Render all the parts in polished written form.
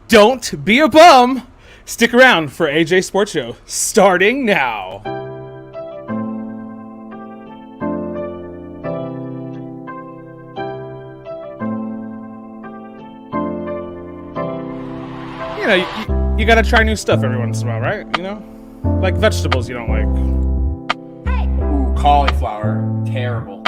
Don't be a bum. Stick around for AJ Sports Show starting now. You know, you gotta try new stuff every once in a while, right? You know? Like vegetables you don't like. Ooh, cauliflower. Terrible.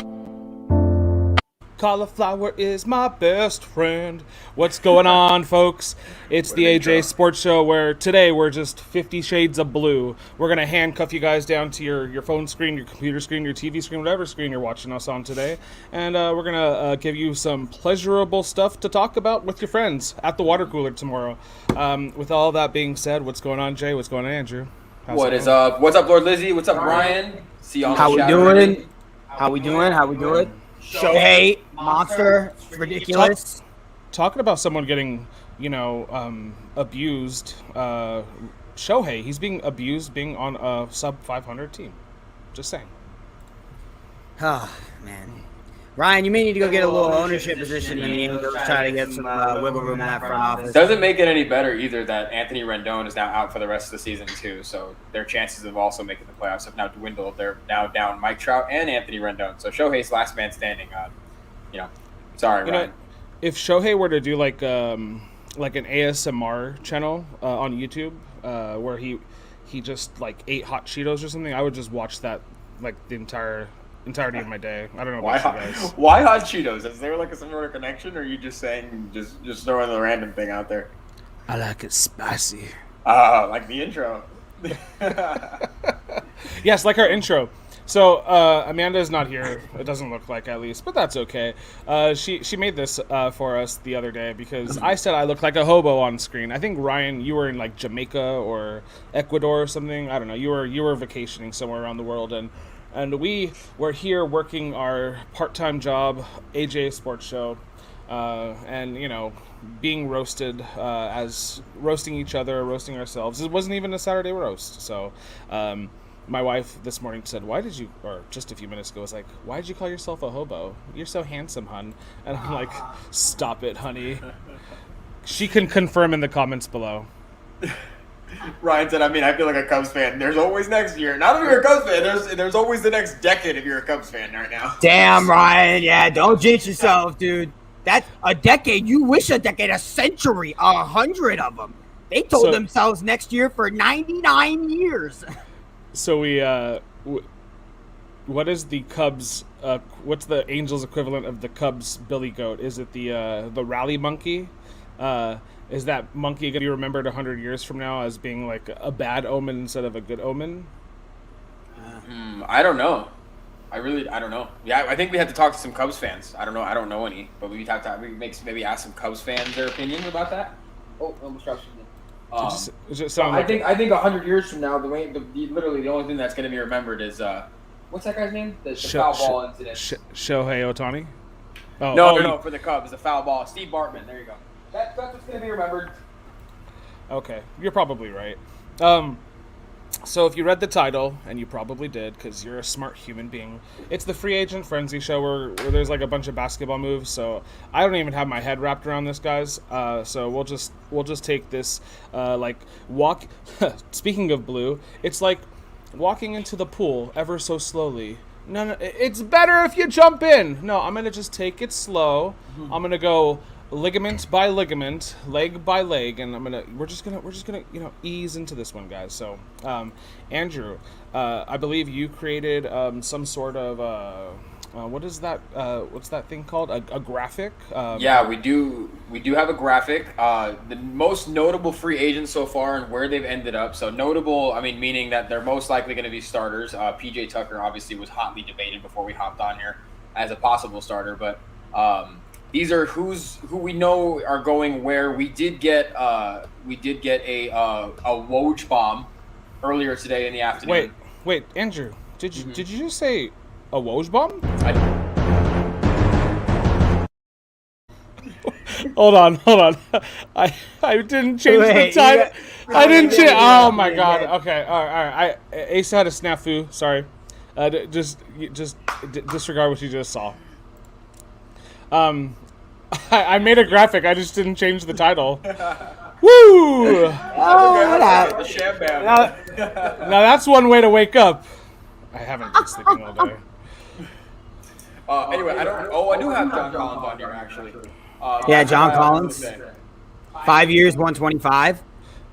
Cauliflower is my best friend. What's going on, folks? It's the AJ Sports Show where today we're just 50 shades of blue. We're going to handcuff you guys down to your phone screen, your computer screen, your TV screen, whatever screen you're watching us on today. And we're going to give you some pleasurable stuff to talk about with your friends at the water cooler tomorrow. With all that being said, what's going on, Jay? What's going on, Andrew? What's up, Lord Lizzie? What's up, Ryan? See you on How the we chat doing? already. How we doing? Shohei, monster, ridiculous. Talking about someone getting, abused. Shohei, he's being abused being on a sub 500 team. Just saying. Oh, man. Ryan, you may need to go get a little ownership position in the Angels, try to get some wiggle room in that front office. Doesn't make it any better either that Anthony Rendon is now out for the rest of the season too. So their chances of also making the playoffs have now dwindled. They're now down Mike Trout and Anthony Rendon. So Shohei's last man standing. Sorry, Ryan. If Shohei were to do like an ASMR channel on YouTube where he just like ate hot Cheetos or something, I would just watch that like the entirety of my day. I don't know about you guys. Why hot Cheetos? Is there like some sort of connection, or are you just saying just throwing a random thing out there? I like it spicy. Like the intro. Yes, like our intro. So Amanda is not here. It doesn't look like, at least, but that's okay. She made this for us the other day because I said I looked like a hobo on screen. I think Ryan, you were in like Jamaica or Ecuador or something. I don't know. You were vacationing somewhere around the world, and we were here working our part-time job, AJ Sports Show, and being roasted as roasting each other, roasting ourselves. It wasn't even a Saturday roast, so. My wife this morning said, or just a few minutes ago, was like, why did you call yourself a hobo? You're so handsome, hun. And I'm like, stop it, honey. She can confirm in the comments below. Ryan said, I feel like a Cubs fan. There's always next year. Not if you're a Cubs fan. There's always the next decade if you're a Cubs fan right now. Damn, Ryan. Yeah, don't jinx yourself, dude. That's a decade. You wish a decade, a century, 100 of them. They told themselves next year for 99 years. So what is the Cubs? What's the Angels equivalent of the Cubs Billy Goat? Is it the rally monkey? Is that monkey going to be remembered 100 years from now as being like a bad omen instead of a good omen? I don't know. I don't know. Yeah, I think we have to talk to some Cubs fans. I don't know any, but we have to maybe ask some Cubs fans their opinion about that. Oh, almost dropped something. I think 100 years from now, literally the only thing that's going to be remembered is what's that guy's name? The foul ball incident. Shohei Ohtani. No, for the Cubs, the foul ball. Steve Bartman. There you go. That's what's going to be remembered. Okay, you're probably right. So if you read the title, and you probably did because you're a smart human being, it's the Free Agent Frenzy show where there's like a bunch of basketball moves. So I don't even have my head wrapped around this, guys. So we'll just take this walk. Speaking of blue, it's like walking into the pool ever so slowly. No, it's better if you jump in. No, I'm gonna just take it slow. I'm gonna go ligament by ligament, leg by leg, and we're just gonna ease into this one, guys. So Andrew, I believe you created some sort of what's that thing called, a graphic? Yeah, we do have a graphic. The most notable free agents so far and where they've ended up. So notable, meaning that they're most likely going to be starters. PJ Tucker obviously was hotly debated before we hopped on here as a possible starter, but these are who we know are going where. We did get a Woj bomb earlier today in the afternoon. Wait, Andrew, did you just say a Woj bomb? Hold on. I didn't change the time. I didn't change. Oh my god. Okay. All right. Ace had a snafu. Sorry. Just disregard what you just saw. I made a graphic. I just didn't change the title. Woo! The Sham Bam. Now that's one way to wake up. I haven't been sleeping all day. Anyway, I do have John Collins on here actually. Yeah, John Collins. 5 years, 125.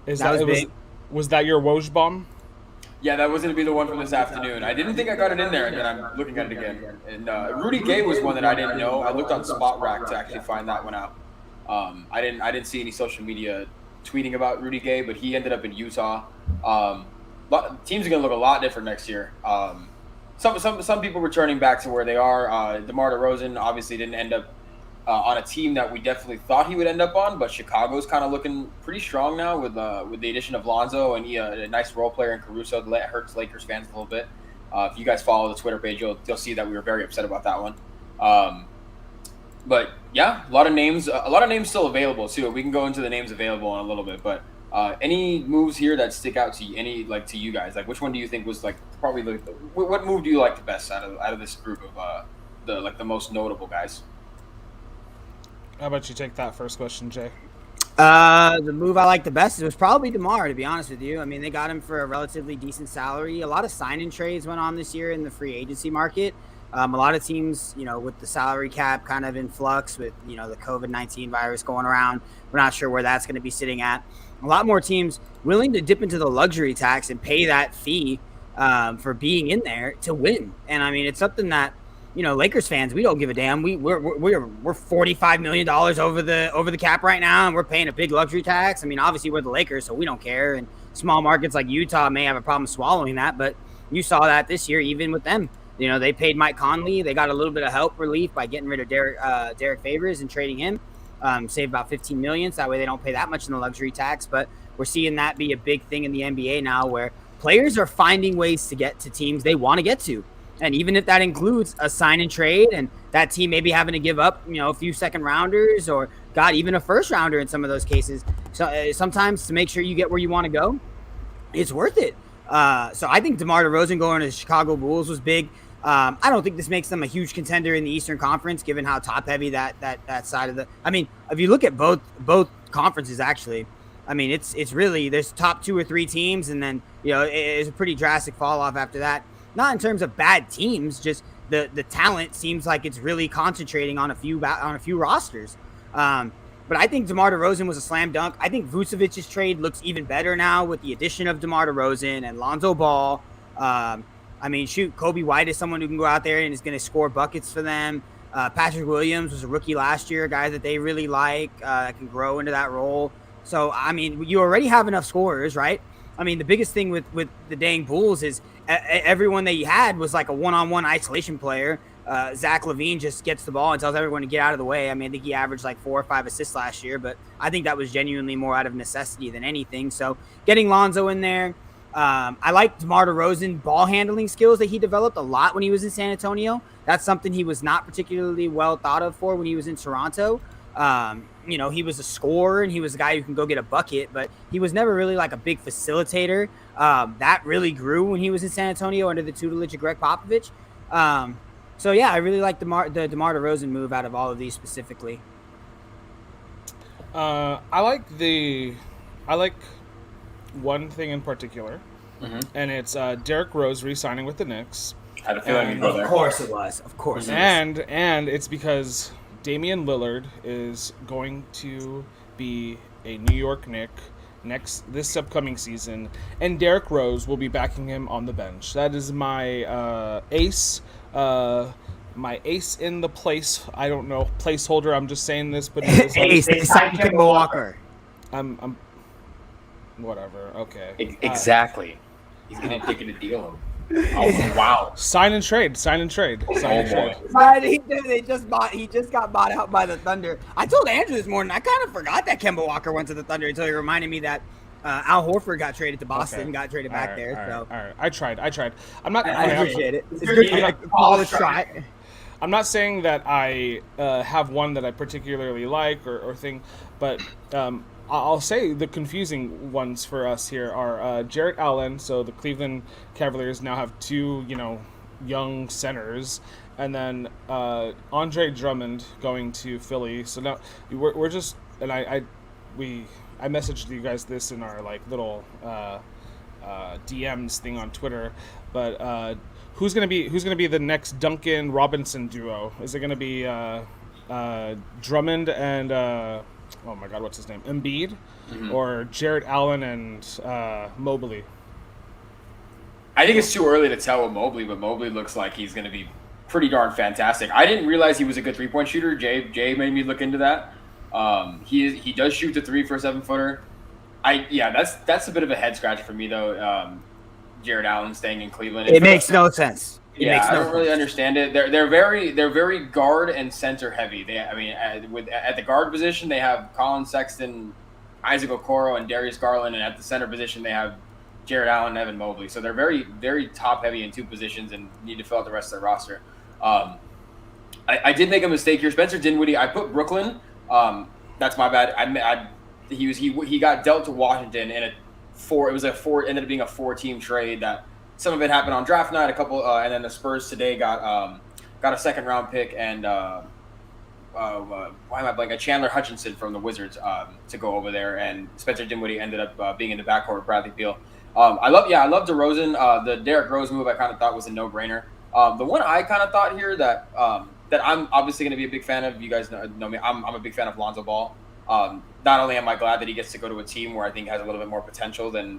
Was that your Woj bomb? Yeah, that was going to be the one from this afternoon. I didn't think I got it in there, and then I'm looking at it again. And Rudy Gay was one that I didn't know. I looked on Spot Rack to actually find that one out. I didn't see any social media tweeting about Rudy Gay, but he ended up in Utah. Teams are going to look a lot different next year. Some people returning back to where they are. DeMar DeRozan obviously didn't end up on a team that we definitely thought he would end up on, but Chicago's kind of looking pretty strong now with the addition of Lonzo and a nice role player in Caruso that hurts Lakers fans a little bit. If you guys follow the Twitter page, you'll see that we were very upset about that one. But yeah, a lot of names still available too. We can go into the names available in a little bit, but any moves here that stick out to you, to you guys? Like, which one do you think was probably what move do you like the best out of this group of the most notable guys? How about you take that first question, Jay? The move I like the best was probably DeMar, to be honest with you. I mean, they got him for a relatively decent salary. A lot of sign-in trades went on this year in the free agency market. A lot of teams, with the salary cap kind of in flux with, the COVID-19 virus going around, we're not sure where that's going to be sitting at. A lot more teams willing to dip into the luxury tax and pay that fee for being in there to win. And I mean, it's something that, Lakers fans, we don't give a damn. We're $45 million over the cap right now, and we're paying a big luxury tax. I mean, obviously we're the Lakers, so we don't care. And small markets like Utah may have a problem swallowing that, but you saw that this year, even with them. They paid Mike Conley. They got a little bit of help relief by getting rid of Derek Favors and trading him. Saved about $15 million, so that way they don't pay that much in the luxury tax. But we're seeing that be a big thing in the NBA now, where players are finding ways to get to teams they want to get to. And even if that includes a sign and trade and that team maybe having to give up, a few second rounders or even a first rounder in some of those cases. So sometimes to make sure you get where you want to go, it's worth it. So I think DeMar DeRozan going to the Chicago Bulls was big. I don't think this makes them a huge contender in the Eastern Conference, given how top heavy that side of the. I mean, if you look at both conferences, actually, I mean it's really there's top 2 or 3 teams, and then it's a pretty drastic fall off after that. Not in terms of bad teams, just the talent seems like it's really concentrating on a few rosters. But I think DeMar DeRozan was a slam dunk. I think Vucevic's trade looks even better now with the addition of DeMar DeRozan and Lonzo Ball. I mean, shoot, Kobe White is someone who can go out there and is going to score buckets for them. Patrick Williams was a rookie last year, a guy that they really like, that can grow into that role. So, I mean, you already have enough scorers, right? I mean, the biggest thing with the dang Bulls is everyone that you had was like a one-on-one isolation player. Zach LaVine just gets the ball and tells everyone to get out of the way. I mean, I think he averaged like 4 or 5 assists last year, but I think that was genuinely more out of necessity than anything. So getting Lonzo in there. I like DeMar DeRozan ball handling skills that he developed a lot when he was in San Antonio. That's something he was not particularly well thought of for when he was in Toronto. He was a scorer and he was a guy who can go get a bucket, but he was never really like a big facilitator. That really grew when he was in San Antonio under the tutelage of Greg Popovich. So yeah, I really like the DeMar DeRozan move out of all of these specifically. I like one thing in particular, and it's Derrick Rose re-signing with the Knicks. I had a feeling you'd go there. Of course it was. And it's because Damian Lillard is going to be a New York Knick this upcoming season, and Derrick Rose will be backing him on the bench. That is my ace. My ace in the place. I don't know, placeholder. I'm just saying this, but ace. Kemba Walker. I'm. Whatever. Okay. Exactly. He's gonna take it to deal him. Oh wow! Sign and trade. He just got bought out by the Thunder. I told Andrew this morning. I kind of forgot that Kemba Walker went to the Thunder until he reminded me that Al Horford got traded to Boston, got traded back there. All right. I tried. I'm not. I appreciate it. It's good. Call try. I'm not saying that I have one that I particularly like or thing, but I'll say the confusing ones for us here are Jarrett Allen. So the Cleveland Cavaliers now have 2, young centers, and then Andre Drummond going to Philly. So now we're just, and I messaged you guys this in our like little DMs thing on Twitter, but who's gonna be the next Duncan Robinson duo? Is it gonna be Drummond and oh my God, what's his name? Embiid, or Jarrett Allen and Mobley? I think it's too early to tell with Mobley, but Mobley looks like he's going to be pretty darn fantastic. I didn't realize he was a good three-point shooter. Jay made me look into that. He does shoot the three for a 7-footer. That's a bit of a head scratcher for me though. Jarrett Allen staying in Cleveland. It makes no sense. I don't really understand it. They're very guard and center heavy. At the guard position they have Colin Sexton, Isaac Okoro, and Darius Garland, and at the center position they have Jarrett Allen and Evan Mobley. So they're very, very top heavy in two positions and need to fill out the rest of their roster. I did make a mistake here. Spencer Dinwiddie, I put Brooklyn. That's my bad. He got dealt to Washington in a four. It was ended up being a 4-team trade. That some of it happened on draft night. A couple, and then the Spurs today got a second-round pick and why am I blanking? Chandler Hutchinson from the Wizards to go over there, and Spencer Dinwiddie ended up being in the backcourt with Bradley Beal. I love DeRozan. The Derrick Rose move I kind of thought was a no-brainer. The one I kind of thought here that I'm obviously going to be a big fan of, you guys know me, I'm a big fan of Lonzo Ball. Not only am I glad that he gets to go to a team where I think has a little bit more potential than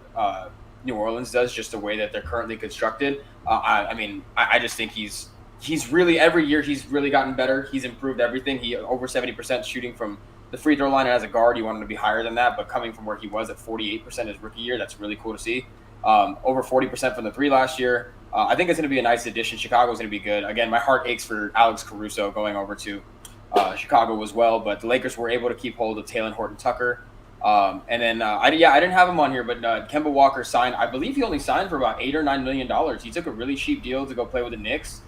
New Orleans does, just the way that they're currently constructed. I just think he's really, every year he's really gotten better. He's improved everything. He over 70% shooting from the free throw line, and as a guard, you want him to be higher than that, but coming from where he was at 48% his rookie year, that's really cool to see. Over 40% from the three last year. I think it's going to be a nice addition. Chicago's going to be good. Again, my heart aches for Alex Caruso going over to Chicago as well, but the Lakers were able to keep hold of Talen Horton-Tucker. And then I didn't have him on here, but Kemba Walker signed. I believe he only signed for about $8 or $9 million. He took a really cheap deal to go play with the Knicks.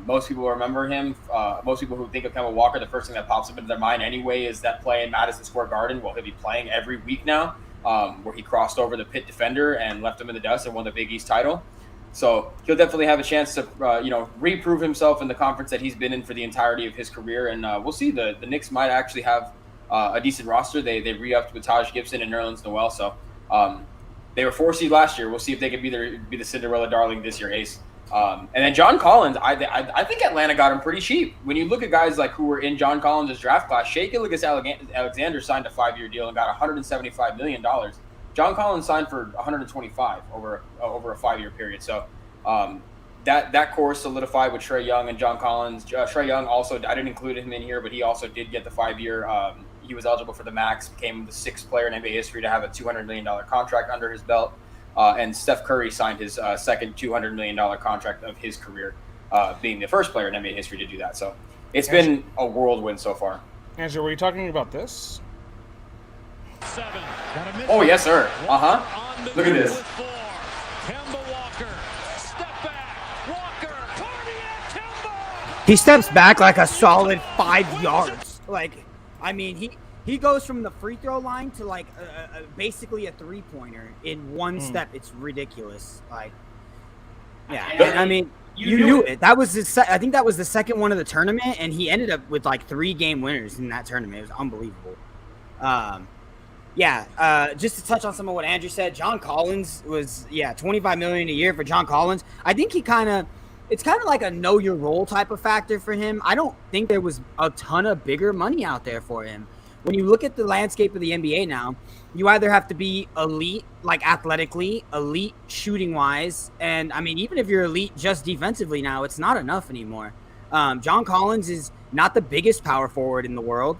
Most people remember him. Most people who think of Kemba Walker, the first thing that pops up into their mind anyway is that play in Madison Square Garden. Well, he'll be playing every week now, where he crossed over the Pitt defender and left him in the dust and won the Big East title. So he'll definitely have a chance to, reprove himself in the conference that he's been in for the entirety of his career. And we'll see. The Knicks might actually have a decent roster. They re-upped with Taj Gibson and Nerlens Noel. So they were 4 seed last year. We'll see if they can be the Cinderella darling this year, Ace. And then John Collins, I think Atlanta got him pretty cheap. When you look at guys like who were in John Collins' draft class, Shai Gilgeous-Alexander signed a 5-year deal and got $175 million. John Collins signed for $125 over a 5-year period. So that core solidified with Trae Young and John Collins. Trae Young also, I didn't include him in here, but he also did get the 5-year. He was eligible for the max, became the 6th player in NBA history to have a $200 million contract under his belt. And Steph Curry signed his second $200 million contract of his career, being the first player in NBA history to do that. So it's been a whirlwind so far. Angela, were you talking about this? Oh, yes, sir. Uh-huh. Look at this. He steps back like a solid 5 yards. He goes from the free throw line to basically a 3-pointer in one step. It's ridiculous. You knew it. That was I think that was the second one of the tournament, and he ended up with 3 game winners in that tournament. It was unbelievable. Just to touch on some of what Andrew said, John Collins was $25 million a year for John Collins. I think it's kind of like a know your role type of factor for him. I don't think there was a ton of bigger money out there for him. When you look at the landscape of the NBA now, you either have to be elite, athletically, elite shooting wise. And even if you're elite just defensively now, it's not enough anymore. John Collins is not the biggest power forward in the world.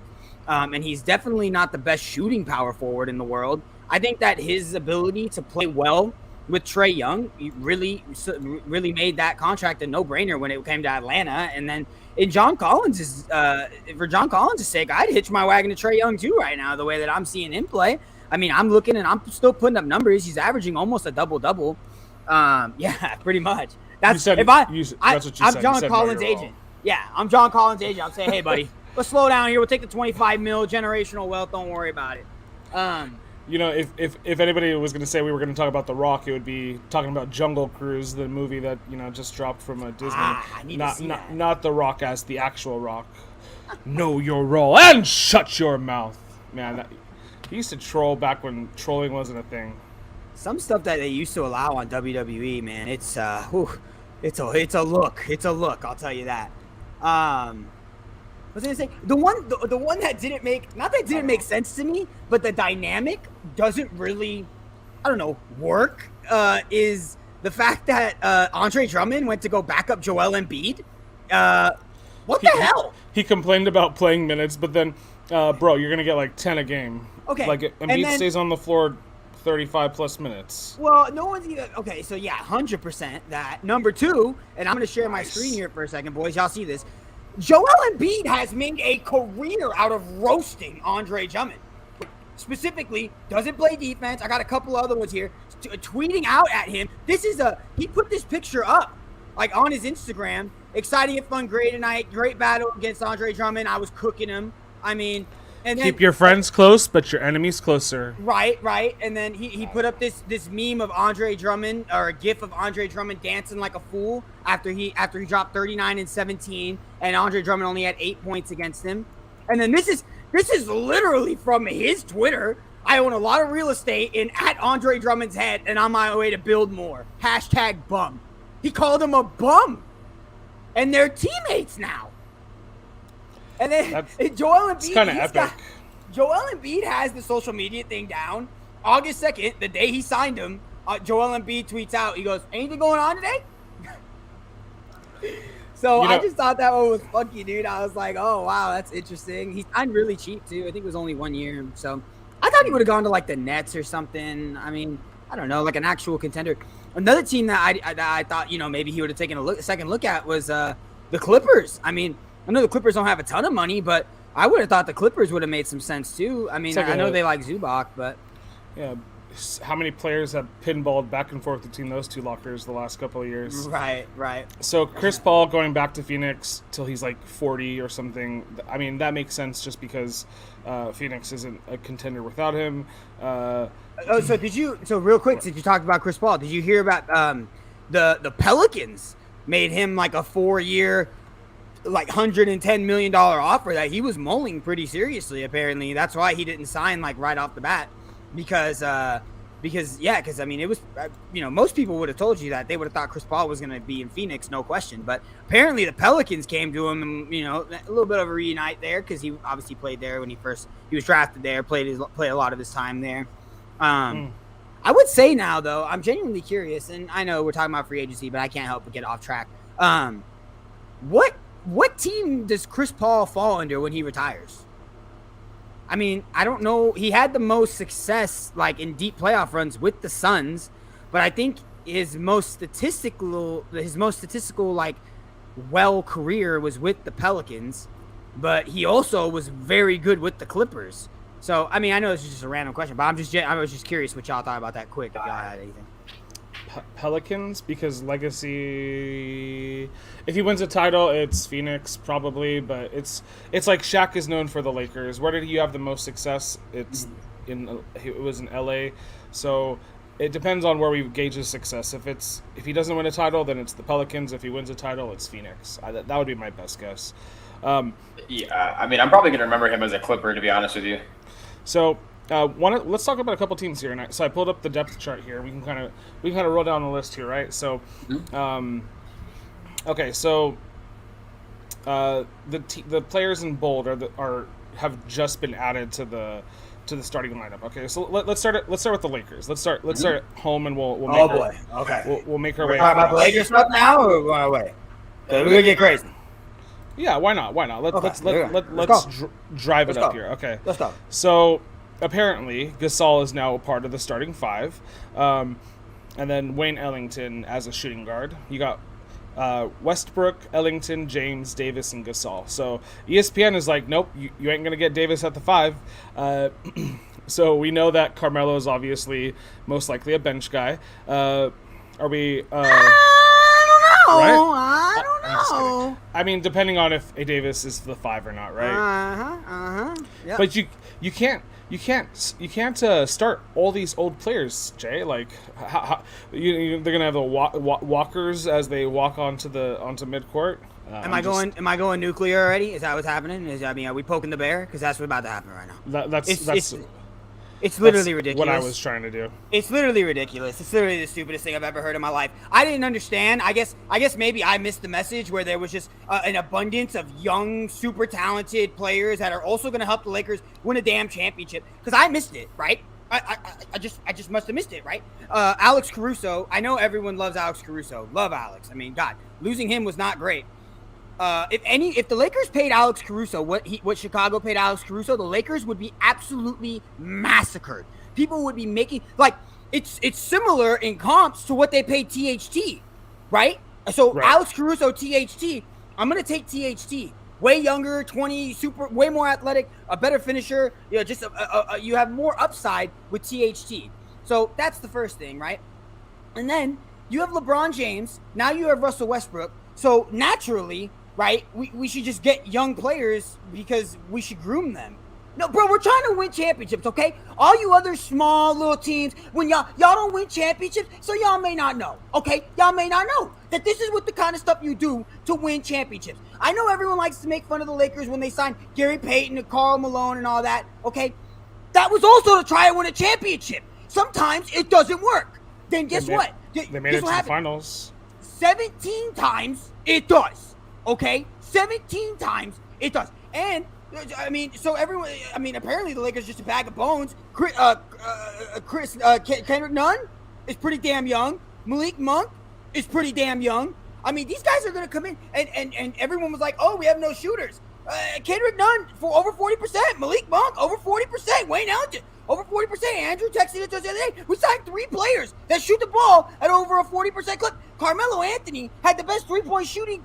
And he's definitely not the best shooting power forward in the world. I think that his ability to play well with Trae Young really made that contract a no-brainer when it came to Atlanta. And then for John Collins' sake, I'd hitch my wagon to Trae Young too right now, the way that I'm seeing him play. I'm looking and I'm still putting up numbers. He's averaging almost a double-double. Pretty much. I'm John Collins' agent. Yeah, I'm John Collins' agent. I'm saying, hey, buddy, let's slow down here. We'll take the 25 mil generational wealth. Don't worry about it. You know, if anybody was going to say we were going to talk about The Rock, it would be talking about Jungle Cruise, the movie that just dropped from Disney. I need to see that. Not The Rock as the actual Rock. Know your role and shut your mouth, man. He used to troll back when trolling wasn't a thing. Some stuff that they used to allow on WWE, man, it's it's a look. I'll tell you that. What was I gonna say? The one that didn't make sense to me, but the dynamic doesn't really, I don't know, work. Is the fact that Andre Drummond went to go back up Joel Embiid? What the hell? He complained about playing minutes, but then, bro, you're gonna get like 10 a game. Okay, like Embiid stays on the floor 35 plus minutes. Well, no one's even okay. So yeah, 100% that. Number two, and I'm gonna share my screen here for a second, boys. Y'all see this? Joel Embiid has made a career out of roasting Andre Drummond. Specifically, doesn't play defense. I got a couple other ones here. Tweeting out at him. He put this picture up, like on his Instagram. Exciting and fun, great tonight. Great battle against Andre Drummond. I was cooking him. I mean, and then, keep your friends close, but your enemies closer. Right. And then he put up this meme of Andre Drummond, or a gif of Andre Drummond dancing like a fool after he dropped 39 and 17, and Andre Drummond only had 8 points against him. And then this is literally from his Twitter. I own a lot of real estate in at Andre Drummond's head, and on my way to build more. #bum. He called him a bum, and they're teammates now. And then Joel Embiid, kind of epic. Joel Embiid has the social media thing down. August 2nd, the day he signed him, Joel Embiid tweets out, he goes, "Anything going on today?" So I just thought that one was funky, dude. I was like, oh, wow, that's interesting. He signed really cheap, too. I think it was only 1 year. So I thought he would have gone to, like, the Nets or something. I mean, I don't know, like an actual contender. Another team that I thought, maybe he would have taken a second look at was the Clippers. I mean, I know the Clippers don't have a ton of money, but I would have thought the Clippers would have made some sense, too. I mean, I know they like Zubac, but... Yeah, how many players have pinballed back and forth between those two lockers the last couple of years? Right. So Chris Paul going back to Phoenix till he's like 40 or something. I mean, that makes sense just because Phoenix isn't a contender without him. So real quick, since you talked about Chris Paul, did you hear about the Pelicans made him like a 4-year, like $110 million offer that he was mulling pretty seriously, apparently. That's why he didn't sign like right off the bat. Because I mean, it was, most people would have told you that they would have thought Chris Paul was going to be in Phoenix, no question. But apparently the Pelicans came to him and, a little bit of a reunite there because he obviously played there when he was drafted there, played a lot of his time there. I would say now, though, I'm genuinely curious, and I know we're talking about free agency, but I can't help but get off track. What team does Chris Paul fall under when he retires? I mean, I don't know. He had the most success, like, in deep playoff runs with the Suns, but I think his most statistical, like, career was with the Pelicans, but he also was very good with the Clippers. So, I mean, I know this is just a random question, but I was just curious what y'all thought about that quick, if y'all had anything. Pelicans, because legacy, if he wins a title, it's Phoenix probably, but it's like Shaq is known for the Lakers. Where did he have the most success? It was in LA. So it depends on where we gauge his success. If he doesn't win a title, then it's the Pelicans. If he wins a title, it's Phoenix. That would be my best guess. Yeah, I mean, I'm probably gonna remember him as a Clipper, to be honest with you. So let's talk about a couple teams here. So I pulled up the depth chart here. We can kind of roll down the list here, right? So, okay. So the players in bold have just been added to the starting lineup. Okay, so let's start with the Lakers. Let's start at home, and we'll make we'll make our way. Talking about the Lakers stuff now, or going away? We're gonna get crazy. Yeah, why not? Let's drive it up here. Okay, let's go. So apparently, Gasol is now a part of the starting five, and then Wayne Ellington as a shooting guard. You got Westbrook, Ellington, James, Davis, and Gasol. So ESPN is like, nope, you ain't gonna get Davis at the 5. So we know that Carmelo is obviously most likely a bench guy. Are we? I know. Right? I don't I'm just kidding. know. I mean, depending on if A. Davis is the 5 or not, right? Yep. But you can't start all these old players, Jay. Like, they're gonna have the walkers as they walk onto midcourt. Am I going nuclear already? Is that what's happening? Are we poking the bear? Because that's what's about to happen right now. It's literally ridiculous. What I was trying to do. It's literally ridiculous. It's literally the stupidest thing I've ever heard in my life. I didn't understand. I guess maybe I missed the message where there was just an abundance of young, super talented players that are also going to help the Lakers win a damn championship. Because I missed it, right? I just must have missed it, right? Alex Caruso. I know everyone loves Alex Caruso. Love Alex. I mean, God, losing him was not great. If the Lakers paid Alex Caruso what Chicago paid Alex Caruso, the Lakers would be absolutely massacred. People would be making it's similar in comps to what they paid THT, right? So right. Alex Caruso, THT. I'm gonna take THT. Way younger, 20, way more athletic, a better finisher. You know, just you have more upside with THT. So that's the first thing, right? And then you have LeBron James. Now you have Russell Westbrook. So naturally, right, we should just get young players because we should groom them. No, bro, we're trying to win championships, okay? All you other small little teams, when y'all don't win championships, so y'all may not know, okay? Y'all may not know that this is what the kind of stuff you do to win championships. I know everyone likes to make fun of the Lakers when they signed Gary Payton and Karl Malone and all that, okay? That was also to try and win a championship. Sometimes it doesn't work. Then guess what? They made it to the finals. 17 times it does, okay? 17 times it does. And, I mean, apparently the Lakers are just a bag of bones. Kendrick Nunn is pretty damn young. Malik Monk is pretty damn young. I mean, these guys are going to come in, and everyone was like, oh, we have no shooters. Kendrick Nunn for over 40%. Malik Monk over 40%. Wayne Ellington over 40%. Andrew texted it to us the other day. We signed 3 players that shoot the ball at over a 40% clip. Carmelo Anthony had the best three-point shooting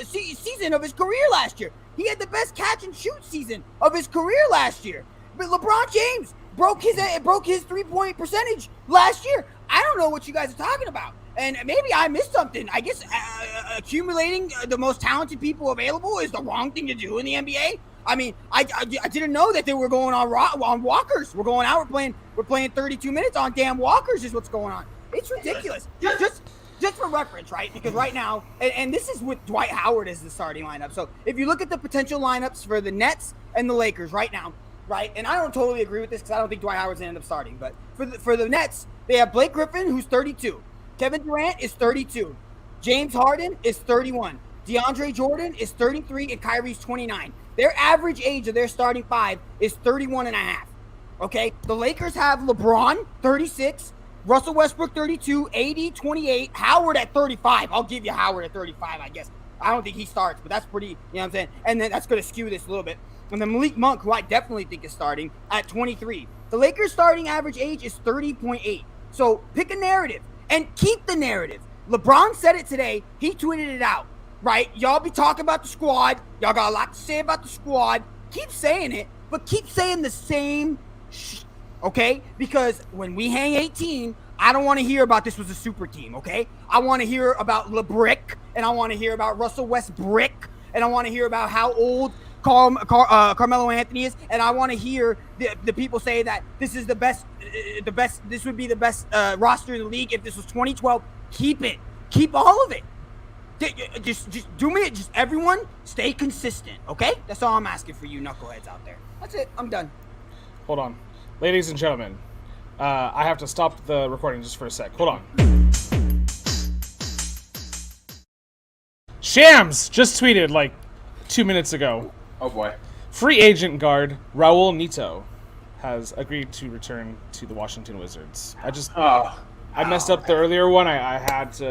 season of his career last year. He had the best catch-and-shoot season of his career last year. But LeBron James broke his three-point percentage last year. I don't know what you guys are talking about. And maybe I missed something. I guess accumulating the most talented people available is the wrong thing to do in the NBA. I mean, I didn't know that they were going on walkers. We're going out. We're playing 32 minutes on damn walkers is what's going on. It's ridiculous. Just for reference, right? Because right now, and this is with Dwight Howard as the starting lineup. So if you look at the potential lineups for the Nets and the Lakers right now, right? And I don't totally agree with this because I don't think Dwight Howard's going to end up starting. But for the Nets, they have Blake Griffin, who's 32. Kevin Durant is 32. James Harden is 31. DeAndre Jordan is 33, and Kyrie's 29. Their average age of their starting 5 is 31 and a half. Okay? The Lakers have LeBron, 36. Russell Westbrook, 32. AD, 28. Howard at 35. I'll give you Howard at 35, I guess. I don't think he starts, but that's pretty, you know what I'm saying? And then that's going to skew this a little bit. And then Malik Monk, who I definitely think is starting, at 23. The Lakers' starting average age is 30.8. So pick a narrative and keep the narrative. LeBron said it today. He tweeted it out, right? Y'all be talking about the squad. Y'all got a lot to say about the squad. Keep saying it, but keep saying the same okay? Because when we hang 18, I don't want to hear about this was a super team, okay? I want to hear about LeBrick, and I want to hear about Russell Westbrook, and I want to hear about how old Carmelo Anthony is, and I want to hear the people say that this is the best, this would be the best roster in the league if this was 2012. Keep it. Keep all of it. Just do me. Just everyone stay consistent, okay? That's all I'm asking for you knuckleheads out there. That's it. I'm done. Hold on. Ladies and gentlemen, I have to stop the recording just for a sec. Hold on. Shams just tweeted like 2 minutes ago. Oh boy. Free agent guard Raul Neto has agreed to return to the Washington Wizards. I messed up the earlier one. I had to.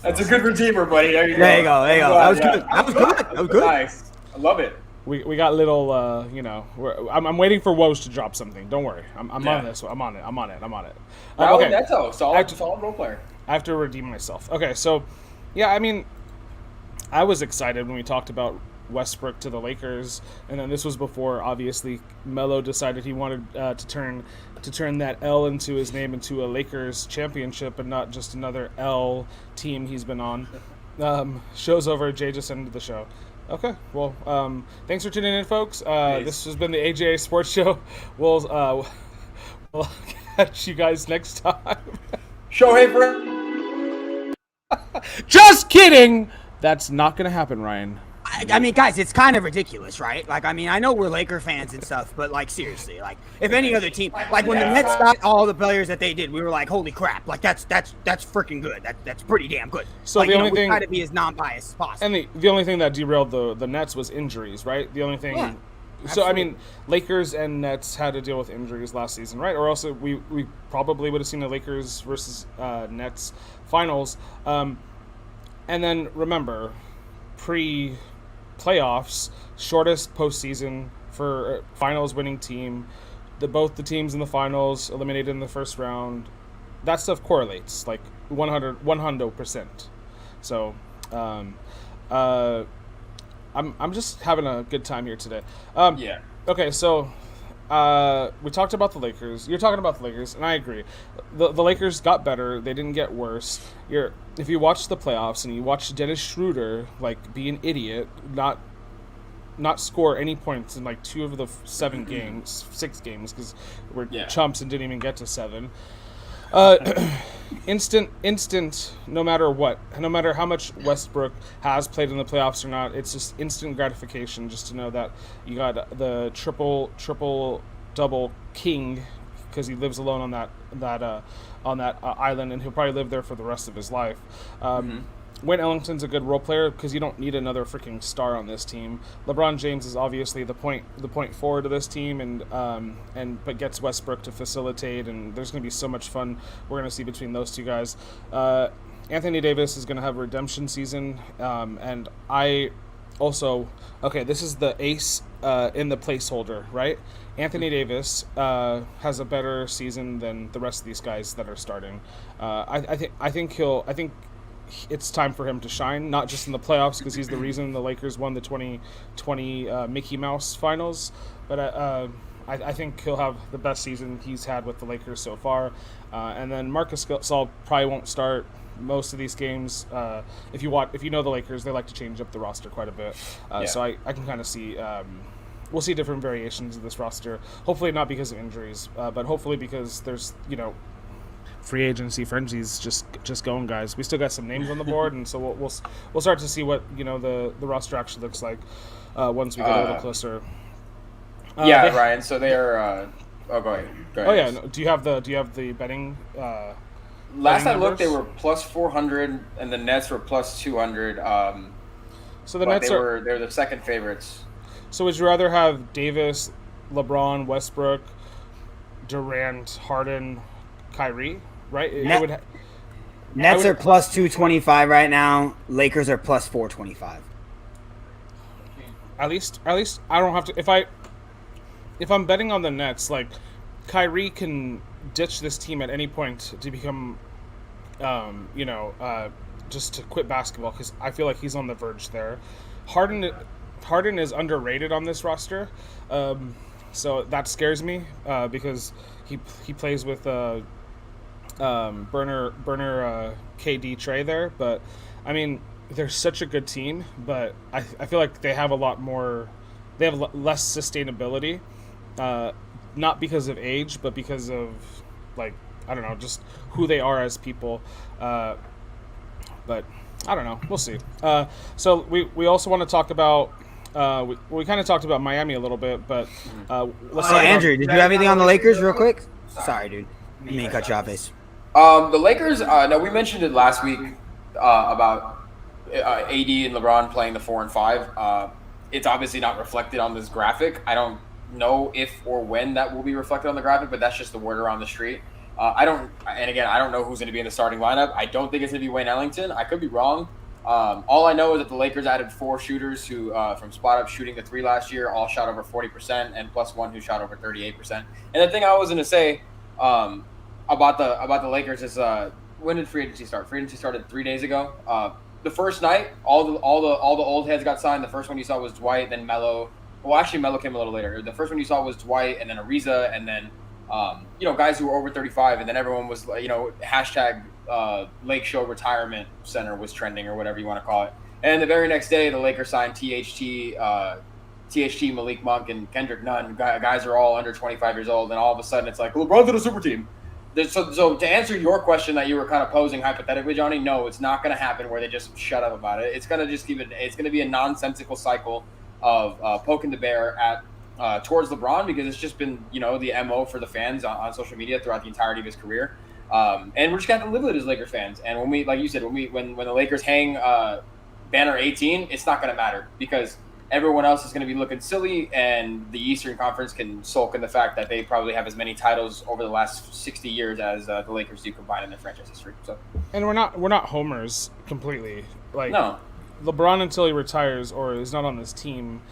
That's a good redeemer, buddy. There you go. There you go. That was good. That was good. Nice. I love it. We got little, I'm waiting for Woj to drop something. Don't worry. I'm on this one. I'm on it. Okay. Neto, solid role player. I have to redeem myself. Okay, so, yeah, I mean, I was excited when we talked about Westbrook to the Lakers, and then this was before, obviously, Melo decided he wanted to turn that L into his name into a Lakers championship and not just another L team he's been on. Show's over. Jay just ended the show. Okay, well, thanks for tuning in, folks. This has been the AJA Sports Show. We'll catch you guys next time. Shohei for. Just kidding! That's not going to happen, Ryan. I mean, guys, it's kind of ridiculous, right? Like, I mean, I know we're Laker fans and stuff, but like, seriously, like, if any other team, like when the Nets got all the players that they did, we were like, holy crap, like that's freaking good. That's pretty damn good. So like, the only thing, we try to be as non-biased as possible. And the only thing that derailed the Nets was injuries, right? The only thing. Yeah, so I mean, Lakers and Nets had to deal with injuries last season, right? Or else we probably would have seen the Lakers versus Nets finals. And then remember, playoffs, shortest postseason for finals winning team. Both the teams in the finals eliminated in the first round. That stuff correlates like 100%. So, I'm just having a good time here today. Yeah. Okay, so we talked about the Lakers. You're talking about the Lakers, and I agree. The Lakers got better. They didn't get worse. If you watch the playoffs and you watch Dennis Schroeder like be an idiot, not score any points in like 2 of the 6 games because we're chumps and didn't even get to 7. Instant, no matter how much Westbrook has played in the playoffs or not, it's just instant gratification just to know that you got the triple double king because he lives alone on that island, and he'll probably live there for the rest of his life. Wayne Ellington's a good role player because you don't need another freaking star on this team. LeBron James is obviously the point forward of this team, but gets Westbrook to facilitate, and there's going to be so much fun we're going to see between those two guys. Anthony Davis is going to have a redemption season, and I also this is the ace in the placeholder, right? Anthony Davis has a better season than the rest of these guys that are starting. I think it's time for him to shine, not just in the playoffs because he's the reason the Lakers won the 2020 Mickey Mouse finals, but I think he'll have the best season he's had with the Lakers so far. And then Marcus Gasol probably won't start most of these games. If you know the Lakers, they like to change up the roster quite a bit. So I can kind of see we'll see different variations of this roster. Hopefully not because of injuries, but hopefully because there's free agency frenzies just going, guys. We still got some names on the board, and so we'll start to see what the roster actually looks like once we get a little closer. Ryan. So they are. Go ahead. Oh yeah. No, do you have the betting? Last I looked, they were plus 400, and the Nets were plus 200. So the Nets they're the second favorites. So would you rather have Davis, LeBron, Westbrook, Durant, Harden, Kyrie? Right? Nets are plus 225 right now. Lakers are plus 425. At least I don't have to. If I'm betting on the Nets, like Kyrie can ditch this team at any point to become, just to quit basketball because I feel like he's on the verge there. Harden is underrated on this roster, so that scares me because he plays with burner KD Trey there, but I mean they're such a good team, but I feel like they have less sustainability, not because of age, but because of I don't know, just who they are as people. But I don't know, we'll see. So we also want to talk about we kind of talked about Miami a little bit, but let's talk Andrew, did you have anything on the Lakers real quick? Sorry, dude. I mean, cut you off, Ace. The Lakers, no, we mentioned it last week about AD and LeBron playing the 4 and 5. It's obviously not reflected on this graphic. I don't know if or when that will be reflected on the graphic, but that's just the word around the street. I don't know who's going to be in the starting lineup. I don't think it's going to be Wayne Ellington. I could be wrong. All I know is that the Lakers added 4 shooters who, from spot up shooting the 3 last year, all shot over 40%, and plus 1 who shot over 38%. And the thing I was going to say about the Lakers is when did free agency start? Free agency started 3 days ago. The first night, all the old heads got signed. The first one you saw was Dwight, then Melo. Well, actually, Melo came a little later. The first one you saw was Dwight, and then Ariza, and then Guys who were over 35, and then everyone was, hashtag Lake Show Retirement Center was trending or whatever you want to call it. And the very next day, the Lakers signed THT, Malik Monk, and Kendrick Nunn. Guys are all under 25 years old, and all of a sudden it's like LeBron's in a super team. So to answer your question that you were kind of posing hypothetically, Johnny, no, it's not going to happen where they just shut up about it. It's going to just it's going to be a nonsensical cycle of poking the bear at towards LeBron, because it's just been the MO for the fans on social media throughout the entirety of his career. And we're just going to have to live with it as Laker fans. And when we, like you said, when the Lakers hang banner 18, it's not going to matter because everyone else is going to be looking silly, and the Eastern Conference can sulk in the fact that they probably have as many titles over the last 60 years as the Lakers do combined in their franchise history. So, and we're not homers completely. Like, no, LeBron, until he retires or is not on this team,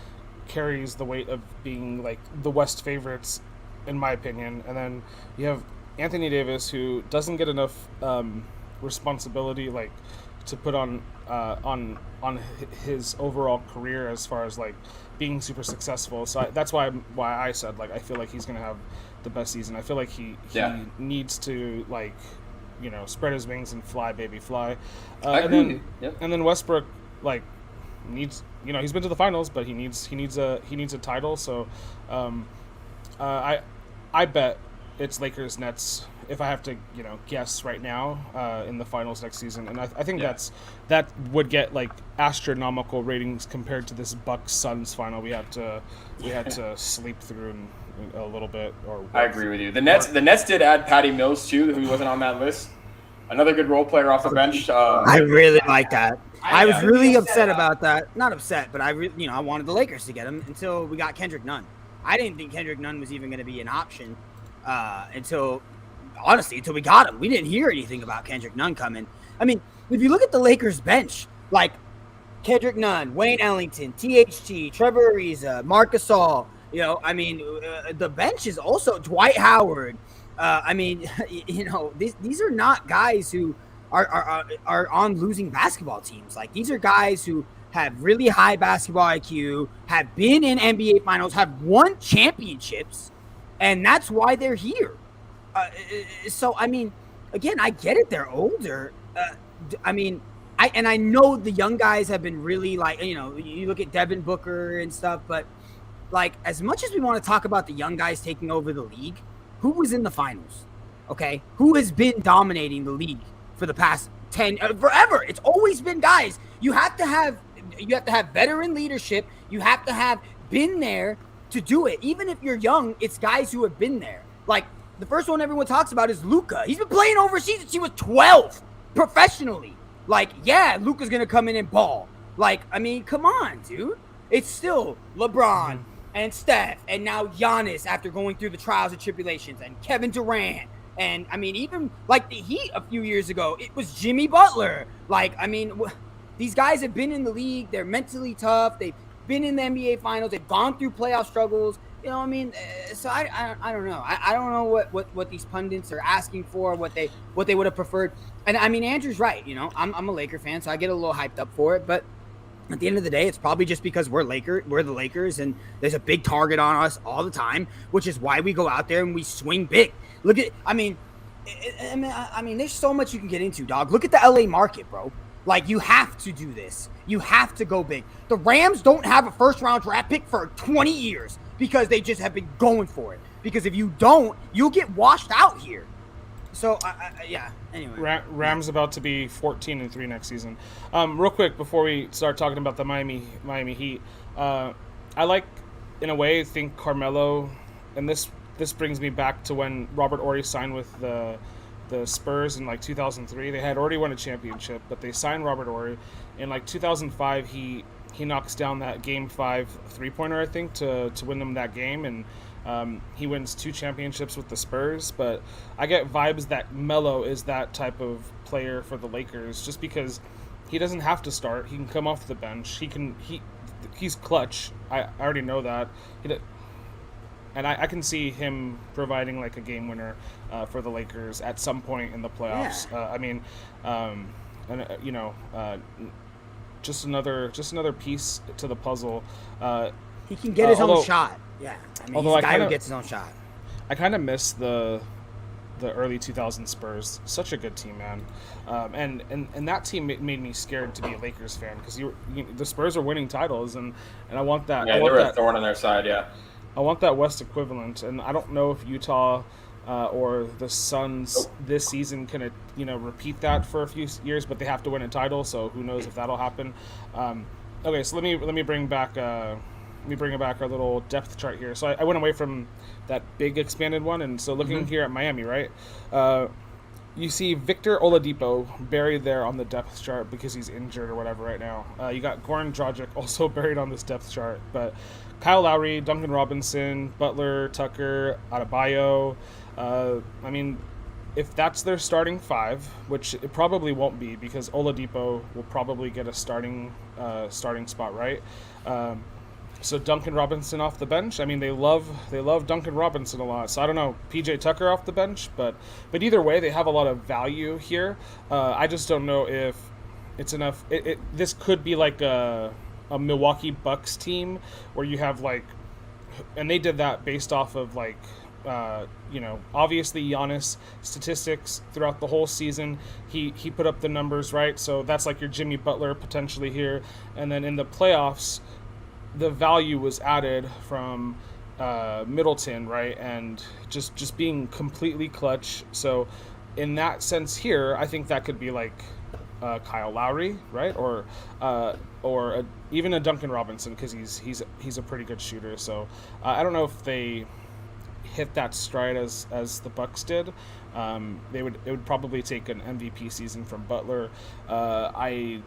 carries the weight of being like the West favorites, in my opinion. And then you have Anthony Davis, who doesn't get enough responsibility, like, to put on his overall career as far as like being super successful. So that's why I said, like, I feel like he's gonna have the best season. I feel like he needs to, like, spread his wings and fly, baby, fly. And then Westbrook, like, needs, he's been to the finals, but he needs a title. So I bet it's Lakers Nets if I have to guess right now in the finals next season. And I think that would get like astronomical ratings compared to this Bucks Suns final we had to sleep through a little bit. I agree with you. The Nets did add Patty Mills too, who wasn't on that list. Another good role player off the bench. I really like that. I was really upset about that. Not upset, but I wanted the Lakers to get him until we got Kendrick Nunn. I didn't think Kendrick Nunn was even going to be an option until we got him. We didn't hear anything about Kendrick Nunn coming. I mean, if you look at the Lakers bench, like Kendrick Nunn, Wayne Ellington, THT, Trevor Ariza, Marc Gasol, the bench is also Dwight Howard. These are not guys who are on losing basketball teams. Like, these are guys who have really high basketball IQ, have been in NBA finals, have won championships, and that's why they're here. Again, I get it. They're older. I know the young guys have been really, like, you look at Devin Booker and stuff, but like, as much as we want to talk about the young guys taking over the league, who was in the finals? Okay. Who has been dominating the league for the past 10 forever? It's always been guys. You have to have veteran leadership. You have to have been there to do it. Even if you're young, it's guys who have been there. Like, the first one everyone talks about is Luka. He's been playing overseas since he was 12 professionally. Like, yeah, Luka's going to come in and ball. Like, I mean, come on, dude. It's still LeBron and Steph and now Giannis after going through the trials and tribulations, and Kevin Durant. And, I mean, even like the Heat a few years ago, it was Jimmy Butler. Like, I mean, these guys have been in the league. They're mentally tough. They've been in the NBA finals. They've gone through playoff struggles. So I don't know. I don't know what these pundits are asking for, what they would have preferred. And I mean, Andrew's right. I'm a Laker fan, so I get a little hyped up for it. But at the end of the day, it's probably just because we're the Lakers, and there's a big target on us all the time, which is why we go out there and we swing big. Look at, there's so much you can get into, dog. Look at the LA market, bro. Like, you have to do this. You have to go big. The Rams don't have a first-round draft pick for 20 years because they just have been going for it. Because if you don't, you'll get washed out here. So, anyway. Rams about to be 14-3 next season. Real quick, before we start talking about the Miami Heat, I think Carmelo, and this brings me back to when Robert Horry signed with the Spurs in like 2003. They had already won a championship, but they signed Robert Horry. In like 2005, he knocks down that Game 5 3-pointer, I think, to win them that game, and he wins 2 championships with the Spurs. But I get vibes that Melo is that type of player for the Lakers, just because he doesn't have to start. He can come off the bench. He's clutch. I already know that. And I can see him providing like a game winner for the Lakers at some point in the playoffs. Yeah. Just another piece to the puzzle. He can get his own shot. Yeah, he's a guy who gets his own shot. I kind of miss the early 2000 Spurs. Such a good team, man. And that team made me scared to be a Lakers fan because the Spurs are winning titles, and I want that. Yeah, I they want were that. a thorn on their side. Yeah. I want that West equivalent, and I don't know if Utah or the Suns this season can repeat that for a few years, but they have to win a title, so who knows if that'll happen. Okay, so let me bring back our little depth chart here. So I went away from that big expanded one, and so looking here at Miami, right? You see Victor Oladipo buried there on the depth chart because he's injured or whatever right now. You got Goran Dragic also buried on this depth chart, but Kyle Lowry, Duncan Robinson, Butler, Tucker, Adebayo. I mean, if that's their starting five, which it probably won't be because Oladipo will probably get a starting spot, right? So Duncan Robinson off the bench. I mean, they love Duncan Robinson a lot. So I don't know, PJ Tucker off the bench, but either way, they have a lot of value here. I just don't know if it's enough. This could be like a Milwaukee Bucks team where you have like, and they did that based off of like, obviously Giannis statistics throughout the whole season. He put up the numbers, right? So that's like your Jimmy Butler potentially here, and then in the playoffs, the value was added from Middleton, right? And just being completely clutch. So in that sense here, I think that could be like Kyle Lowry, right? Or even a Duncan Robinson because he's a pretty good shooter. So I don't know if they hit that stride as the Bucks did. It would probably take an MVP season from Butler. I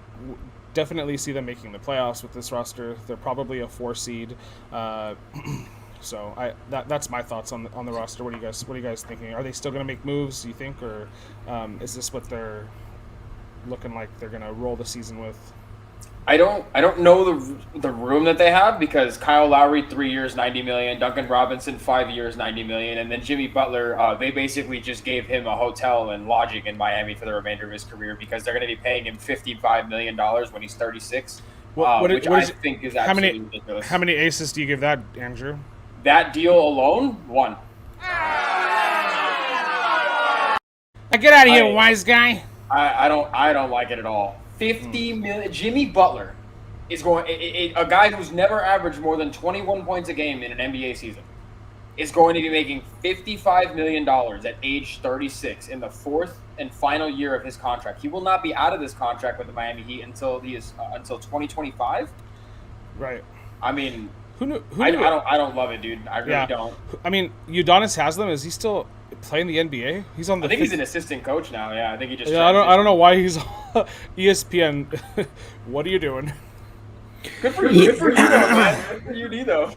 definitely see them making the playoffs with this roster. They're probably a 4 seed. So that's my thoughts on the roster. What are you guys thinking? Are they still going to make moves, do you think, or is this what they're looking like they're going to roll the season with? I don't know the room that they have because Kyle Lowry 3 years, $90 million, Duncan Robinson 5 years, $90 million, and then Jimmy Butler. They basically just gave him a hotel and lodging in Miami for the remainder of his career because they're going to be paying him $55 million when he's 36, which I think is absolutely ridiculous. How many aces do you give that, Andrew? That deal alone, 1. Get out of here, wise guy. I don't like it at all. $50 million. Jimmy Butler is going. A guy who's never averaged more than 21 points a game in an NBA season is going to be making $55 million at age 36 in the 4th and final year of his contract. He will not be out of this contract with the Miami Heat until 2025. Right. I mean, who knew? I don't love it, dude. I really don't. I mean, Udonis Haslem, is he still playing the NBA? He's on the. I think he's an assistant coach now. Yeah, I think he just. Yeah, I don't know why he's ESPN. What are you doing? Good for you. Good for you, though, man. Good for you, though.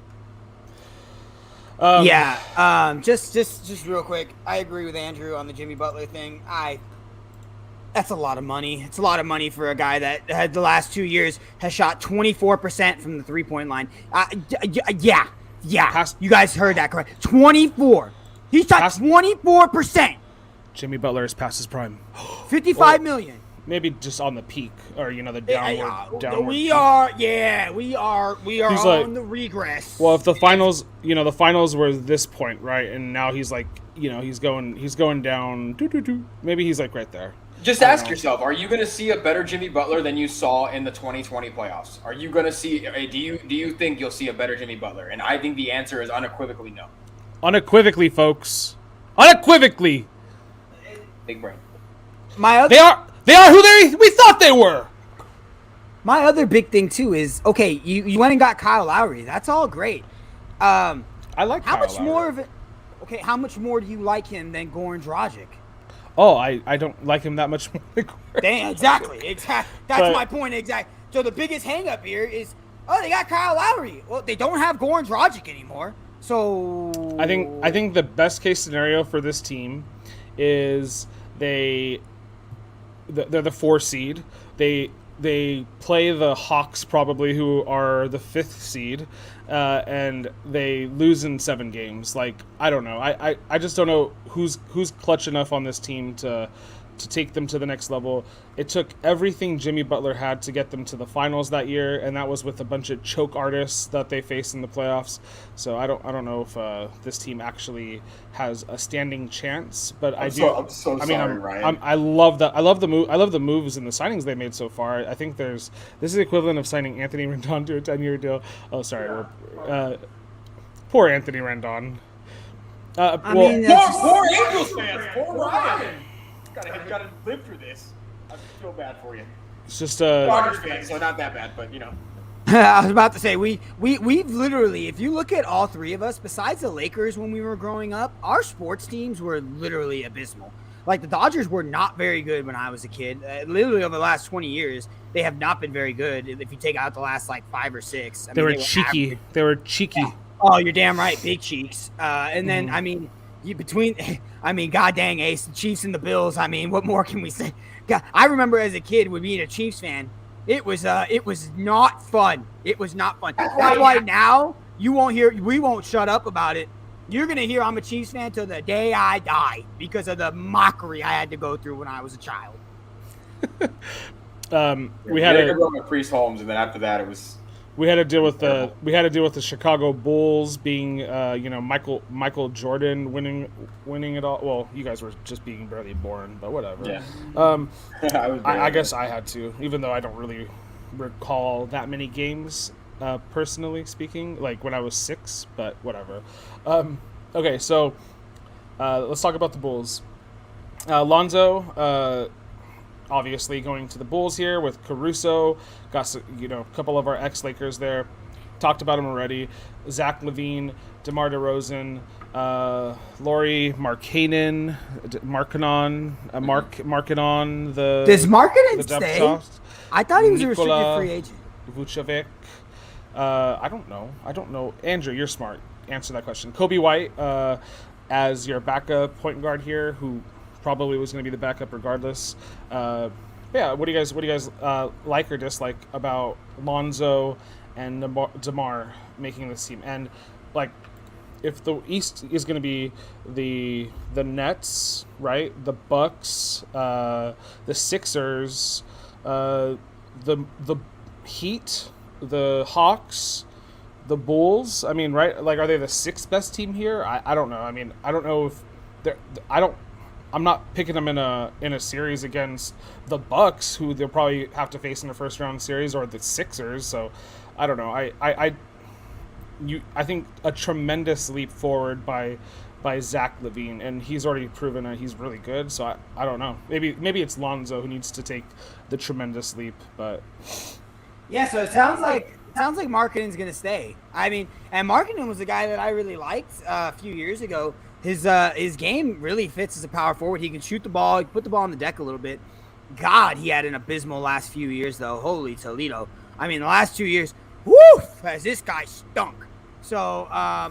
Just real quick, I agree with Andrew on the Jimmy Butler thing. That's a lot of money. It's a lot of money for a guy that had the last 2 years has shot 24% from the 3-point line. You guys heard that correct. 24. He shot 24%. Jimmy Butler is past his prime. $55 million. Maybe just on the peak, or the downward. We are on the regress. Well, if the finals, the finals were this point, right, and now he's like, he's going down. Maybe he's like right there. Just ask yourself: are you going to see a better Jimmy Butler than you saw in the 2020 playoffs? Are you going to see? Do you think you'll see a better Jimmy Butler? And I think the answer is unequivocally no. Unequivocally, folks. Unequivocally. Big brain. They are who we thought they were. My other big thing too is you went and got Kyle Lowry. That's all great. I like how Kyle much Lowry. more of it. Okay, how much more do you like him than Goran Dragic? Oh, I don't like him that much more than Goran. Damn, exactly. That's my point. Exactly. So the biggest hang up here is they got Kyle Lowry. Well, they don't have Goran Dragic anymore. So I think the best case scenario for this team is they're the 4 seed. They play the Hawks probably, who are the 5th seed, and they lose in 7 games. Like, I don't know. I just don't know who's clutch enough on this team to to take them to the next level. It took everything Jimmy Butler had to get them to the finals that year, and that was with a bunch of choke artists that they faced in the playoffs. So I don't know if this team actually has a standing chance, but I'm so sorry, Ryan. I love that. I love the move. I love the moves and the signings they made so far. I think this is the equivalent of signing Anthony Rendon to a 10-year deal. Oh, sorry, poor Anthony Rendon. Poor Angels fans, poor Ryan. Gotta live through this. I feel bad for you. It's just Dodgers fans, so not that bad, but you know. I was about to say we've literally, if you look at all three of us, besides the Lakers when we were growing up, our sports teams were literally abysmal. Like the Dodgers were not very good when I was a kid. Literally over the last 20 years, they have not been very good. If you take out the last like 5 or 6, they were cheeky. Average. They were cheeky. Yeah. Oh, you're damn right, big cheeks. And then God dang Ace, the Chiefs and the Bills. I mean, what more can we say? God, I remember as a kid with being a Chiefs fan, it was not fun. It was not fun. That's why now we won't shut up about it. You're gonna hear I'm a Chiefs fan till the day I die because of the mockery I had to go through when I was a child. We had to go with Priest Holmes, and then after that it was. We had to deal with the Chicago Bulls being, Michael Jordan winning it all. Well, you guys were just being barely born, but whatever. Yeah. I guess I had to, even though I don't really recall that many games, personally speaking, like when I was 6. But whatever. Okay, so let's talk about the Bulls. Lonzo. Obviously going to the Bulls here with Caruso. Got a couple of our ex-Lakers there. Talked about them already. Zach LaVine, DeMar DeRozan, Lauri Markkanen, Markkanen. Does Markkanen stay? Soft. I thought he was a restricted free agent. Vucevic. I don't know. Andrew, you're smart. Answer that question. Kobe White as your backup point guard here, who probably was going to be the backup regardless. What do you guys like or dislike about Lonzo and DeMar making this team? And like, if the East is going to be the Nets, right? The Bucks, the Sixers, the Heat, the Hawks, the Bulls. I mean, right? Like, are they the 6th best team here? I don't know. I mean, I don't know if they're. I'm not picking them in a series against the Bucks, who they'll probably have to face in the first round series, or the Sixers. So, I don't know. I think a tremendous leap forward by Zach LaVine, and he's already proven that he's really good. So I don't know. Maybe it's Lonzo who needs to take the tremendous leap, but yeah. So it sounds like Markkanen's gonna stay. I mean, and Markkanen was a guy that I really liked a few years ago. His game really fits as a power forward. He can shoot the ball, he can put the ball on the deck a little bit. God, he had an abysmal last few years, though. Holy Toledo. I mean, the last 2 years, woof, has this guy stunk. So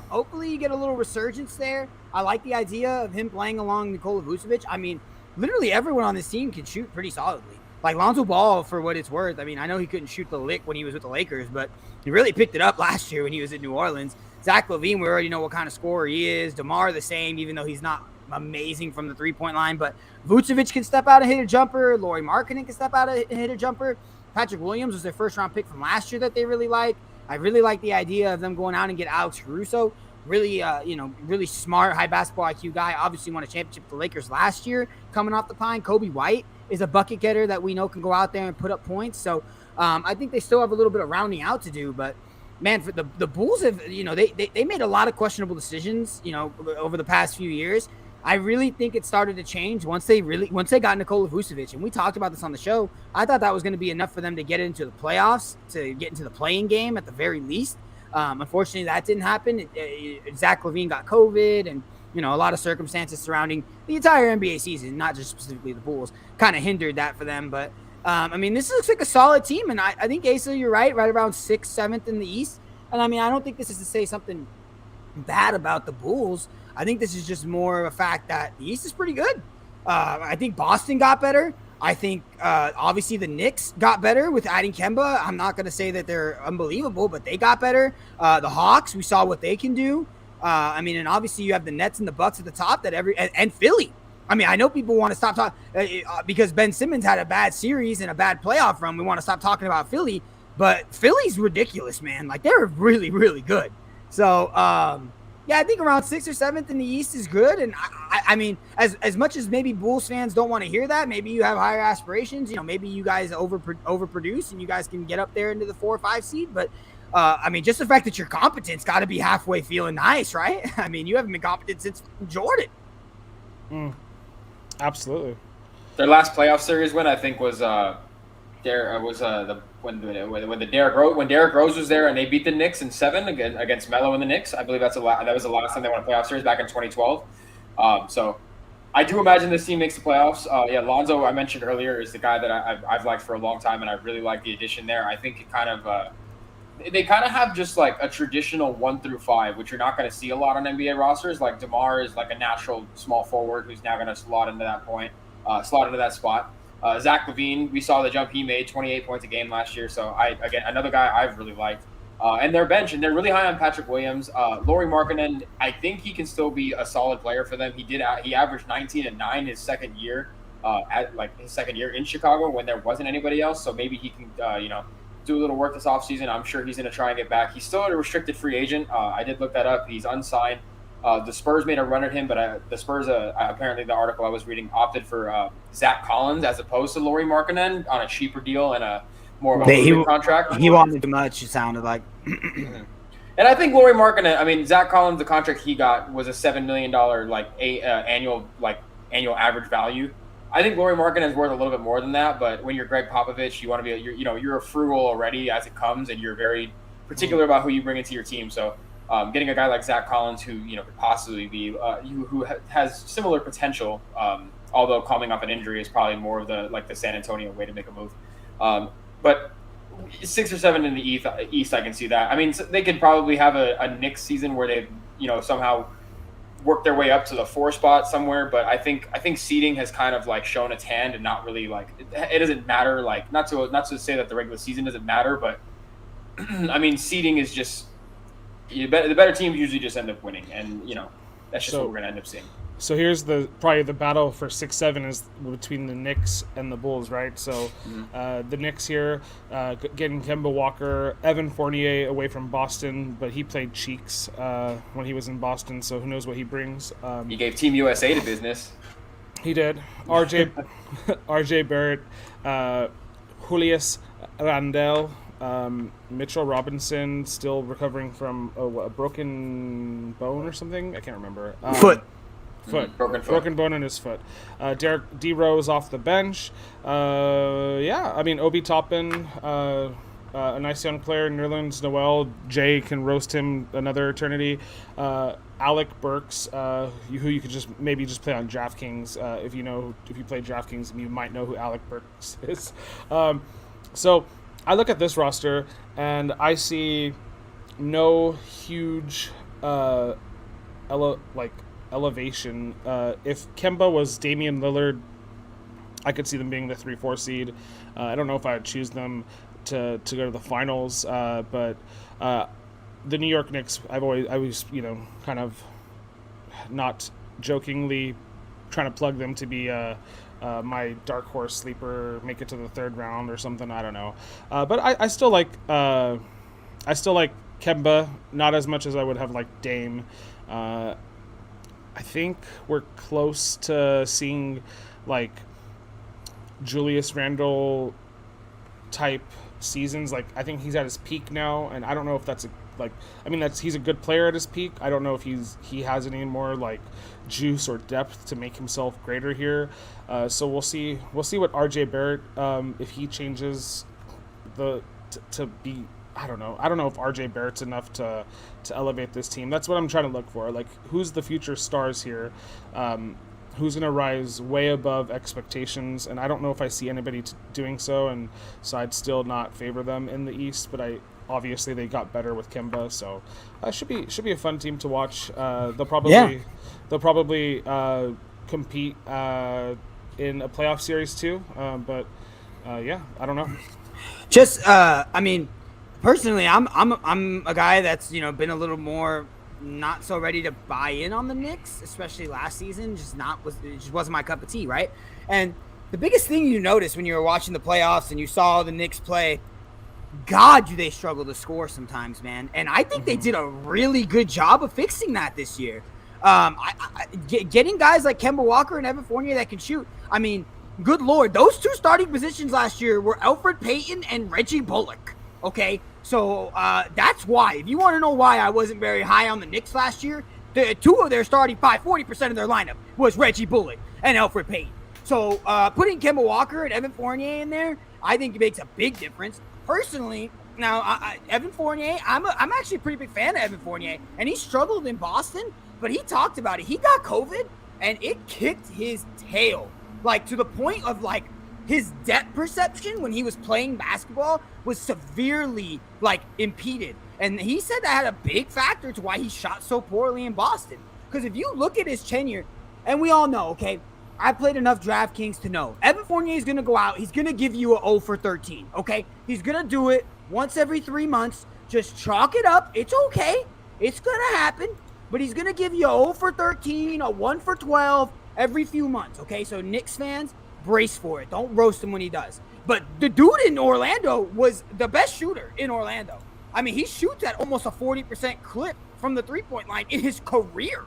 hopefully you get a little resurgence there. I like the idea of him playing along Nikola Vucevic. I mean, literally everyone on this team can shoot pretty solidly. Like Lonzo Ball, for what it's worth. I mean, I know he couldn't shoot the lick when he was with the Lakers, but he really picked it up last year when he was in New Orleans. Zach LaVine, we already know what kind of scorer he is. DeMar, the same, even though he's not amazing from the three-point line. But Vucevic can step out and hit a jumper. Lauri Markkanen can step out and hit a jumper. Patrick Williams was their first-round pick from last year that they really like. I really like the idea of them going out and get Alex Caruso. Really, really smart, high basketball IQ guy. Obviously won a championship with the Lakers last year coming off the pine. Kobe White is a bucket getter that we know can go out there and put up points. So I think they still have a little bit of rounding out to do, but man, for the Bulls have, they made a lot of questionable decisions, over the past few years. I really think it started to change once they got Nikola Vucevic, and we talked about this on the show. I thought that was going to be enough for them to get into the playoffs, to get into the playing game at the very least. Unfortunately, that didn't happen. Zach LaVine got COVID, and a lot of circumstances surrounding the entire NBA season, not just specifically the Bulls, kind of hindered that for them. But this looks like a solid team, and I think, Asa, you're right around 6th, 7th in the East. And I don't think this is to say something bad about the Bulls. I think this is just more of a fact that the East is pretty good. I think Boston got better. I think obviously the Knicks got better with adding Kemba. I'm not going to say that they're unbelievable, but they got better. The Hawks, we saw what they can do. And obviously you have the Nets and the Bucks at the top and Philly. I mean, I know people want to stop talking because Ben Simmons had a bad series and a bad playoff run. We want to stop talking about Philly, but Philly's ridiculous, man. Like, they're really, really good. So, yeah, I think around 6th or 7th in the East is good. And I mean, as much as maybe Bulls fans don't want to hear that, maybe you have higher aspirations. You know, maybe you guys overproduce and you guys can get up there into the 4 or 5 seed. But I mean, just the fact that you're competent's got to be halfway feeling nice, right? I mean, you haven't been competent since Jordan. Absolutely. Their last playoff series win, I think, was when Derrick Rose was there and they beat the Knicks in 7 against Melo and the Knicks. I believe that was the last time they won a playoff series back in 2012. So I do imagine this team makes the playoffs. Yeah, Lonzo, I mentioned earlier, is the guy that I've liked for a long time, and I really like the addition there. I think it kind of they kind of have just like a traditional 1 through 5, which you're not going to see a lot on NBA rosters. Like DeMar is like a natural small forward who's now going to slot into that spot. Zach LaVine, we saw the jump he made, 28 points a game last year. So again, another guy I've really liked. And their bench, and they're really high on Patrick Williams. Lauri Markkanen, I think he can still be a solid player for them. He averaged 19 and 9 his second year, in Chicago when there wasn't anybody else. So maybe he can, do a little work this offseason. I'm sure he's going to try and get back. He's still a restricted free agent. I did look that up. He's unsigned. The Spurs made a run at him, but the Spurs, apparently the article I was reading, opted for Zach Collins as opposed to Lauri Markkanen on a cheaper deal and a more of a contract. He wanted too much, it sounded like. And I think Lauri Markkanen, I mean, Zach Collins, the contract he got was a $7 million annual average value. I think Lauri Markkanen is worth a little bit more than that, but when you're Greg Popovich, you want to be you're a frugal already as it comes, and you're very particular about who you bring into your team. So getting a guy like Zach Collins, who could possibly be who has similar potential, although coming off an injury, is probably more of the San Antonio way to make a move. But 6 or 7 in the East, I can see that. I mean, they could probably have a Knicks season where they somehow work their way up to the 4 spot somewhere, but I think seeding has kind of like shown its hand and not really it doesn't matter. Like not to say that the regular season doesn't matter, but I mean seeding is just the better teams usually just end up winning, and that's just what we're gonna end up seeing. So here's probably the battle for 6-7 is between the Knicks and the Bulls, right? So the Knicks here getting Kemba Walker, Evan Fournier away from Boston, but he played cheeks when he was in Boston, so who knows what he brings. He gave Team USA to business. He did. RJ Barrett, Julius Randle, Mitchell Robinson still recovering from a broken bone or something. I can't remember. Broken bone in his foot. Derek D. Rose off the bench. I mean, Obi Toppin, a nice young player. Nerlens Noel, Jay can roast him another eternity. Alec Burks, who you could just play on DraftKings. If you play DraftKings, you might know who Alec Burks is. So I look at this roster and I see no huge elevation. If Kemba was Damian Lillard, I could see them being the 3-4 seed. I don't know if I would choose them to go to the finals, but the New York Knicks, I was kind of not jokingly trying to plug them to be my dark horse sleeper, make it to the 3rd round or something. I don't know, but I still like Kemba, not as much as I would have liked Dame. I think we're close to seeing like Julius Randle type seasons. Like I think he's at his peak now, and I don't know if that's he's a good player at his peak. I don't know if he has any more like juice or depth to make himself greater here. So we'll see what RJ Barrett if he changes to be. I don't know if RJ Barrett's enough to elevate this team. That's what I'm trying to look for. Like, who's the future stars here? Who's going to rise way above expectations? And I don't know if I see anybody doing so, and so I'd still not favor them in the East. But obviously they got better with Kemba, so should be a fun team to watch. They'll probably compete in a playoff series too. But I don't know. Just I mean. Personally, I'm a guy that's been a little more not so ready to buy in on the Knicks, especially last season. It just wasn't my cup of tea, right? And the biggest thing you noticed when you were watching the playoffs and you saw the Knicks play, God, do they struggle to score sometimes, man. And I think they did a really good job of fixing that this year. Getting guys like Kemba Walker and Evan Fournier that can shoot. I mean, good Lord, those two starting positions last year were Elfrid Payton and Reggie Bullock. Okay, so that's why. If you want to know why I wasn't very high on the Knicks last year, the two of their starting 40% of their lineup was Reggie Bullock and Elfrid Payton. So putting Kemba Walker and Evan Fournier in there, I think it makes a big difference. Personally, now Evan Fournier, I'm actually a pretty big fan of Evan Fournier, and he struggled in Boston, but he talked about it. He got COVID, and it kicked his tail, like to the point of like his depth perception when he was playing basketball was severely like impeded. And he said that had a big factor to why he shot so poorly in Boston. Because if you look at his tenure, and we all know, okay, I played enough DraftKings to know Evan Fournier is going to go out. He's going to give you a 0 for 13, okay? He's going to do it once every 3 months. Just chalk it up. It's okay. It's going to happen. But he's going to give you a 0 for 13, a 1 for 12 every few months, okay? So Knicks fans, brace for it. Don't roast him when he does. But the dude in Orlando was the best shooter in Orlando. I mean, he shoots at almost a 40% clip from the three-point line in his career.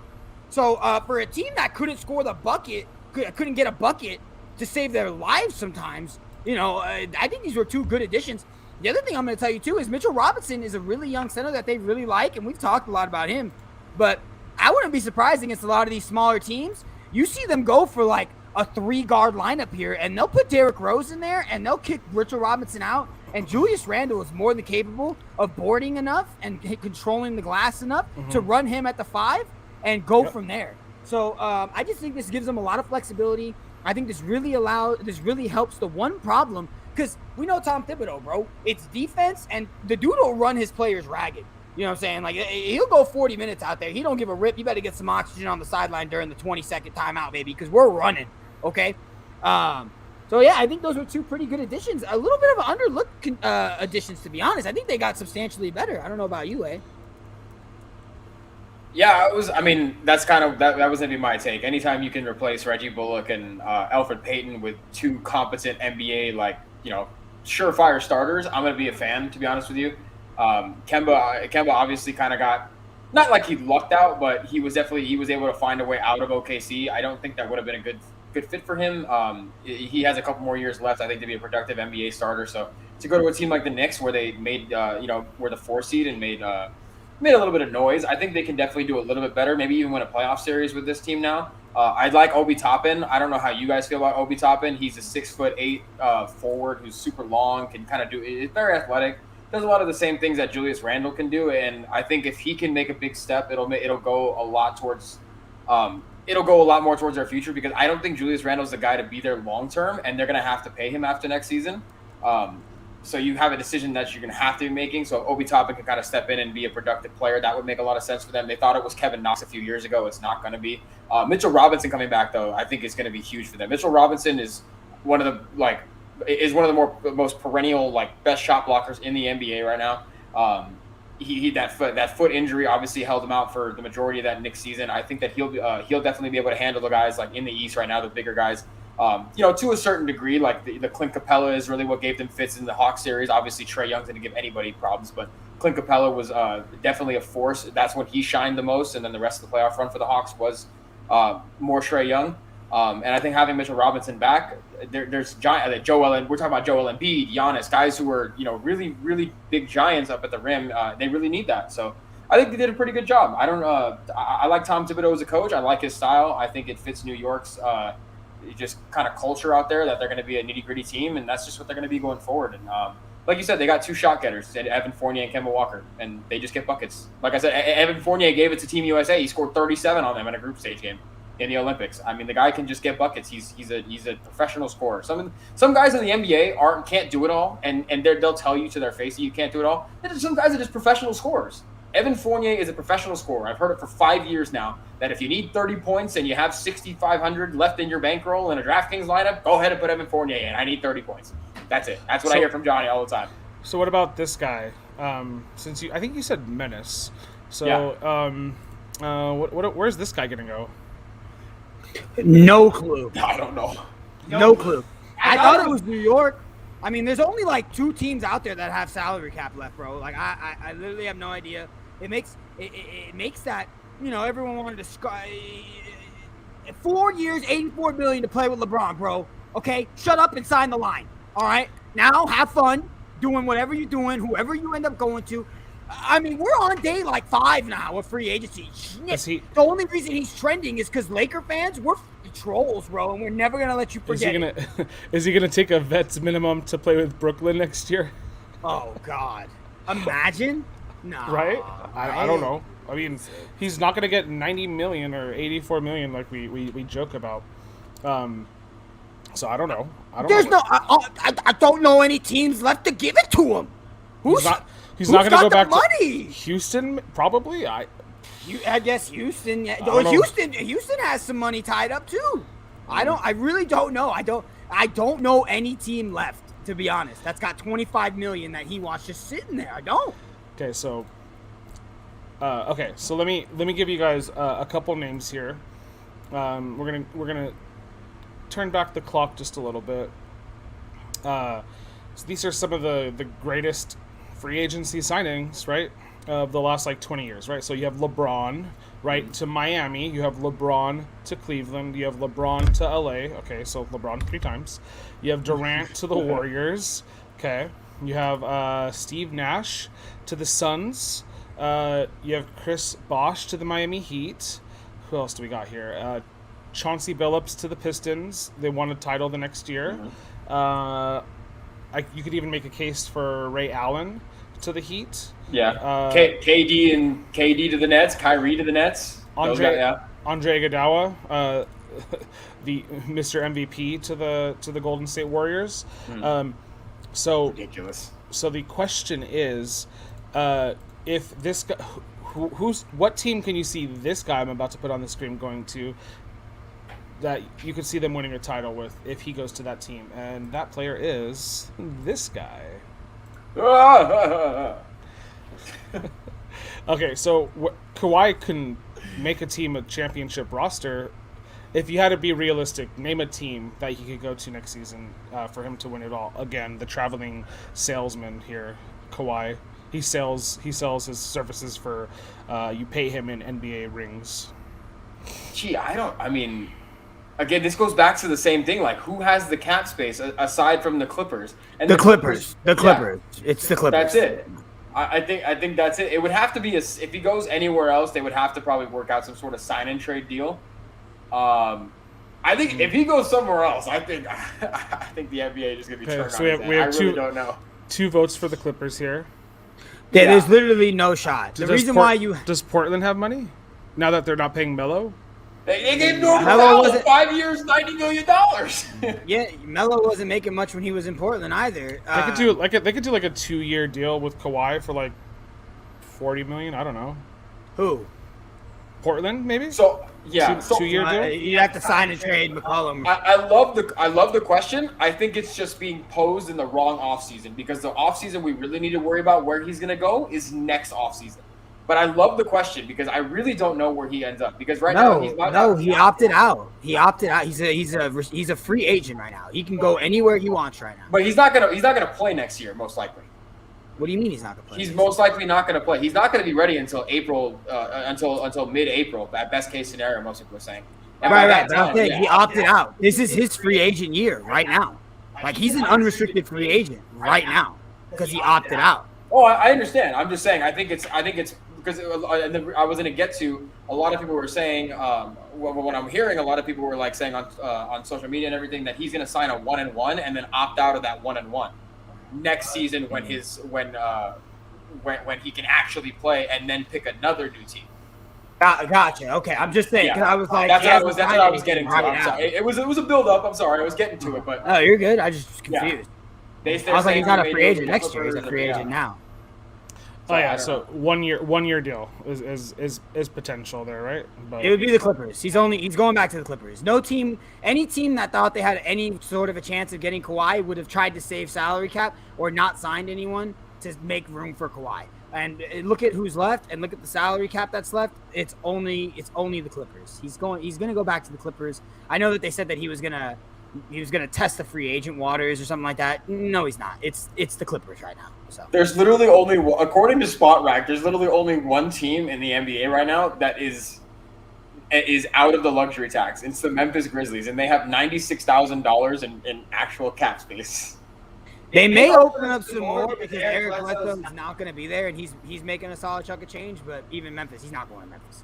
So for a team that couldn't score the bucket, couldn't get a bucket to save their lives sometimes, I think these were two good additions. The other thing I'm going to tell you, too, is Mitchell Robinson is a really young center that they really like, and we've talked a lot about him. But I wouldn't be surprised against a lot of these smaller teams. You see them go for, like, a 3-guard lineup here, and they'll put Derrick Rose in there, and they'll kick Mitchell Robinson out. And Julius Randle is more than capable of boarding enough and controlling the glass enough to run him at the 5 and go from there. So I just think this gives them a lot of flexibility. I think this really helps the one problem, because we know Tom Thibodeau, bro. It's defense, and the dude will run his players ragged. You know what I'm saying? Like, he'll go 40 minutes out there. He don't give a rip. You better get some oxygen on the sideline during the 20-second timeout, baby, because we're running, okay? So, yeah, I think those were two pretty good additions. A little bit of an underlooked additions, to be honest. I think they got substantially better. I don't know about you, eh? Yeah, that's kind of that was gonna be my take. Anytime you can replace Reggie Bullock and Elfrid Payton with two competent NBA surefire starters, I'm gonna be a fan, to be honest with you. Kemba obviously kind of got, not like he lucked out, but he was able to find a way out of OKC. I don't think that would have been a good fit for him. He has a couple more years left, I think, to be a productive NBA starter. So to go to a team like the Knicks, where they made were the 4 seed and made a little bit of noise, I think they can definitely do a little bit better, maybe even win a playoff series with this team now. I'd like Obi Toppin. I don't know how you guys feel about Obi Toppin. He's a 6'8" forward who's super long, can kind of is very athletic, does a lot of the same things that Julius Randle can do. And I think if he can make a big step, it'll go a lot towards their future, because I don't think Julius Randle's the guy to be there long term, and they're going to have to pay him after next season. So you have a decision that you're going to have to be making. So Obi Toppin can kind of step in and be a productive player. That would make a lot of sense for them. They thought it was Kevin Knox a few years ago. It's not going to be. Mitchell Robinson coming back, though, I think is going to be huge for them. Mitchell Robinson is one of the most perennial, best shot blockers in the NBA right now. That foot injury obviously held him out for the majority of that Knicks season. I think that he'll definitely be able to handle the guys in the East right now, the bigger guys. To a certain degree, the Clint Capella is really what gave them fits in the Hawks series. Obviously, Trae Young didn't give anybody problems, but Clint Capella was definitely a force. That's when he shined the most, and then the rest of the playoff run for the Hawks was more Trae Young. And I think having Mitchell Robinson back, there's we're talking about Joel Embiid, Giannis, guys who are really, really big giants up at the rim. They really need that. So I think they did a pretty good job. I like Tom Thibodeau as a coach. I like his style. I think it fits New York's just kind of culture out there, that they're going to be a nitty-gritty team, and that's just what they're going to be going forward. And like you said, they got 2 shot getters, Evan Fournier and Kemba Walker, and they just get buckets. Like I said, Evan Fournier gave it to Team USA. He scored 37 on them in a group stage game in the Olympics. I mean, the guy can just get buckets. He's a professional scorer. Some guys in the NBA can't do it all, and they'll tell you to their face that you can't do it all. There's some guys that are just professional scorers. Evan Fournier is a professional scorer. I've heard it for 5 years now, that if you need 30 points and you have 6,500 left in your bankroll in a DraftKings lineup, go ahead and put Evan Fournier in. I need 30 points. That's it. That's what I hear from Johnny all the time. So what about this guy? I think you said Menace. So, where's this guy gonna go? No clue. I don't know. No clue. I thought it was New York. I mean, there's only like 2 teams out there that have salary cap left, bro. Like, I literally have no idea. It makes that, everyone wanted to 4 years, $84 million to play with LeBron, bro. Okay, shut up and sign the line. All right, now have fun doing whatever you're doing, whoever you end up going to. I mean, we're on day like 5 now of free agency. The only reason he's trending is because Laker fans, we're trolls, bro, and we're never gonna let you forget. Is he gonna take a vet's minimum to play with Brooklyn next year? Oh God, imagine. No, right? I don't know. I mean, he's not gonna get 90 million or 84 million like we joke about. So I don't know. I don't know any teams left to give it to him. He's not going to go back money? To Houston, probably. I guess Houston. Houston has some money tied up too. I really don't know. I don't know any team left, to be honest. That's got 25 million that he wants just sitting there. I don't. Okay, so let me give you guys a couple names here. We're gonna turn back the clock just a little bit. So these are some of the greatest free agency signings, right, of the last like 20 years, right? So you have LeBron, right, to Miami. You have LeBron to Cleveland. You have LeBron to LA. Okay, so LeBron 3 times. You have Durant to the Warriors. Okay. You have Steve Nash to the Suns. You have Chris Bosh to the Miami Heat. Who else do we got here? Chauncey Billups to the Pistons. They won a title the next year. You could even make a case for Ray Allen to the Heat. Yeah. KD to the Nets. Kyrie to the Nets. Andre Iguodala, the Mr. MVP to the Golden State Warriors. So ridiculous. So the question is, if this guy, what team can you see this guy I'm about to put on the screen going to, that you could see them winning a title with if he goes to that team? And that player is this guy. Okay, so Kawhi can make a team a championship roster. If you had to be realistic, name a team that he could go to next season for him to win it all. Again, the traveling salesman here, Kawhi. He sells his services for you pay him in NBA rings. Gee, again, this goes back to the same thing. Like, who has the cap space aside from the Clippers? And the Clippers. Yeah, it's the Clippers. That's it. I think that's it. It would have to be if he goes anywhere else, they would have to probably work out some sort of sign and trade deal. I think if he goes somewhere else, I think the NBA is going to be turned on. We have I really don't know. 2 votes for the Clippers here. Yeah, there's literally no shot. Does Portland have money now that they're not paying Melo? They gave Norman Powell 5 years, $90 million. Yeah, Melo wasn't making much when he was in Portland either. They could do like a 2-year deal with Kawhi for like $40 million. I don't know. Who? Portland, maybe. So yeah, 2-year deal. You have to sign and trade McCollum. I love the question. I think it's just being posed in the wrong offseason, because the offseason we really need to worry about where he's going to go is next offseason. But I love the question because I really don't know where he ends up, because now he's not. He opted out. He opted out. He's a free agent right now. He can go anywhere he wants right now. But he's not gonna play next year, most likely. What do you mean he's not gonna play? He's most likely not gonna play. He's not gonna be ready until April, until mid-April. At best case scenario, most people are saying. Right. He opted out. This is his free agent year right now. Like, he's an unrestricted free agent right now because he opted out. Oh, I understand. I'm just saying. I think it's because I was going to get to, a lot of people were saying, what I'm hearing, a lot of people were like saying on social media and everything, that he's going to sign a 1-and-1 and then opt out of that 1-and-1 next season when he can actually play, and then pick another new team. Gotcha. Okay, I'm just saying. Yeah. I was like, that's what I was getting to. I'm sorry. It was a build up. I'm sorry. I was getting to it, but oh, you're good. I just confused. Yeah. I was like, he's not a free agent next year. He's a free agent now. Oh yeah, so 1 year deal is potential there, right? But it would be the Clippers. He's going back to the Clippers. Any team that thought they had any sort of a chance of getting Kawhi would have tried to save salary cap or not signed anyone to make room for Kawhi. And look at who's left, and look at the salary cap that's left. It's only the Clippers. He's gonna go back to the Clippers. I know that they said that he was gonna test the free agent waters or something like that. No, he's not. It's the Clippers right now. So There's literally only, according to Spot Rack, there's literally only one team in the NBA right now that is out of the luxury tax. It's the Memphis Grizzlies, and they have $96,000 in actual cap space. they may open up some more because Eric Bledsoe's not going to be there, and he's making a solid chunk of change. But even Memphis, he's not going to Memphis.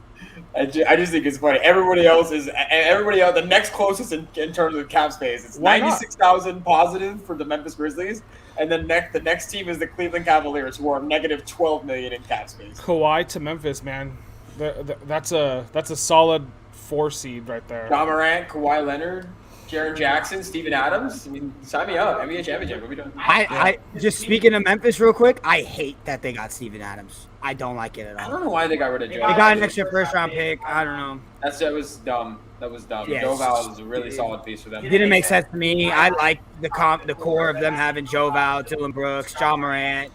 I just think it's funny. Everybody else, the next closest in terms of cap space. It's 96,000 positive for the Memphis Grizzlies, and then the next team is the Cleveland Cavaliers, who are negative 12 million in cap space. Kawhi to Memphis, man. That's a solid 4 seed right there. Ja Morant, Kawhi Leonard, Jaren Jackson, Steven Adams. I mean, sign me up. NBA championship. What are we doing? I just speaking of Memphis real quick. I hate that they got Steven Adams. I don't like it at all. I don't know why they got rid of Joe. They got an extra first-round pick. I don't know. That was dumb. Yes. Joe Val is a really solid piece for them. It didn't make sense to me. I like the core of them having Joe Val, Dylan Brooks, Ja Morant,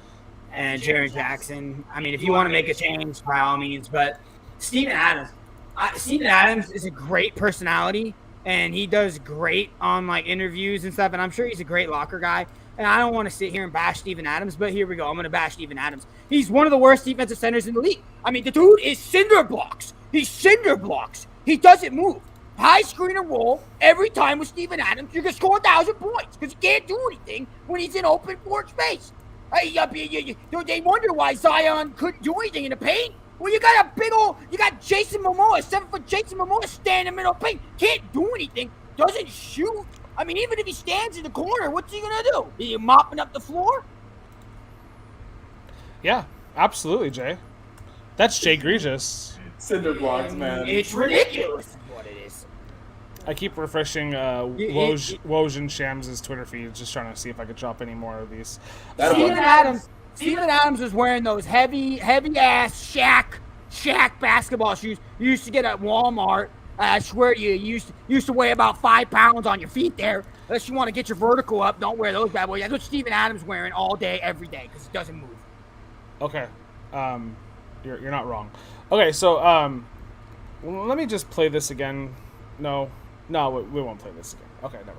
and Jaren Jackson. I mean, if you want to make a change, by all means. But Steven Adams is a great personality, and he does great on like interviews and stuff. And I'm sure he's a great locker guy. And I don't want to sit here and bash Steven Adams, but here we go. I'm going to bash Steven Adams. He's one of the worst defensive centers in the league. I mean, the dude is cinder blocks. He's cinder blocks. He doesn't move. High screen and roll every time with Steven Adams. You're going to score 1,000 points because he can't do anything when he's in open court space. They wonder why Zion couldn't do anything in the paint. Well, you got Jason Momoa, 7-foot Jason Momoa standing in the middle of the paint. Can't do anything. Doesn't shoot. I mean, even if he stands in the corner, what's he going to do? Are you mopping up the floor? Yeah, absolutely, Jay. That's Jay Egregious. Cinder blocks, man. It's ridiculous is what it is. I keep refreshing Woj and Shams' Twitter feed, just trying to see if I could drop any more of these. Steven Adams was wearing those heavy ass Shaq basketball shoes you used to get at Walmart. I swear you used to weigh about 5 pounds on your feet there. Unless you want to get your vertical up, don't wear those bad boys. That's what Steven Adams wearing all day, every day, because he doesn't move. Okay, you're not wrong. Okay, so let me just play this again. No, we won't play this again. Okay, never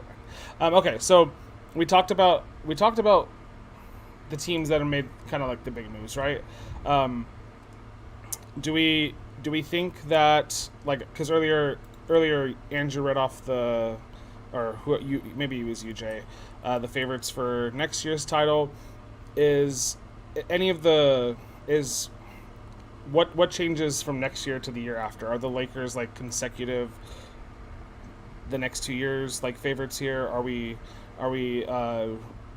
mind. Okay, so we talked about the teams that have made kind of like the big moves, right? Do we think that, like, because earlier Andrew read off maybe it was you, Jay, the favorites for next year's title. What changes from next year to the year after? Are the Lakers like consecutive the next 2 years like favorites here? Are we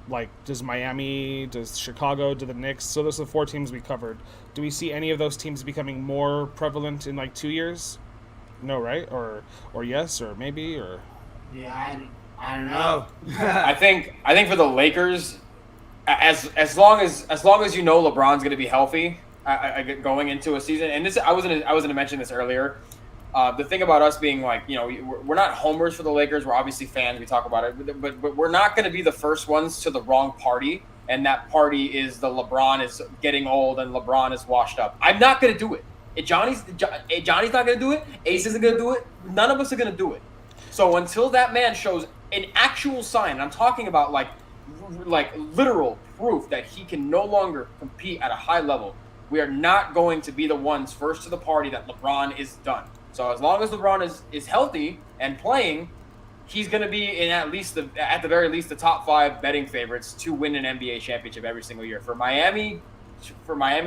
like, does Miami, does Chicago, do the Knicks? So those are the 4 teams we covered. Do we see any of those teams becoming more prevalent in like 2 years? No, right? Or yes, or maybe, or yeah, I don't know. I think for the Lakers, as long as you know LeBron's going to be healthy going into a season, and this I was gonna mention this earlier. The thing about us being like, you know, we're not homers for the Lakers. We're obviously fans. We talk about it, but we're not going to be the first ones to the wrong party. And that party is the LeBron is getting old and LeBron is washed up. I'm not going to do it. Johnny's not going to do it. Ace isn't going to do it. None of us are going to do it. So until that man shows an actual sign, and I'm talking about like literal proof that he can no longer compete at a high level, we are not going to be the ones first to the party that LeBron is done. So as long as LeBron is healthy and playing, he's going to be in at the very least the top 5 betting favorites to win an NBA championship every single year. For Miami,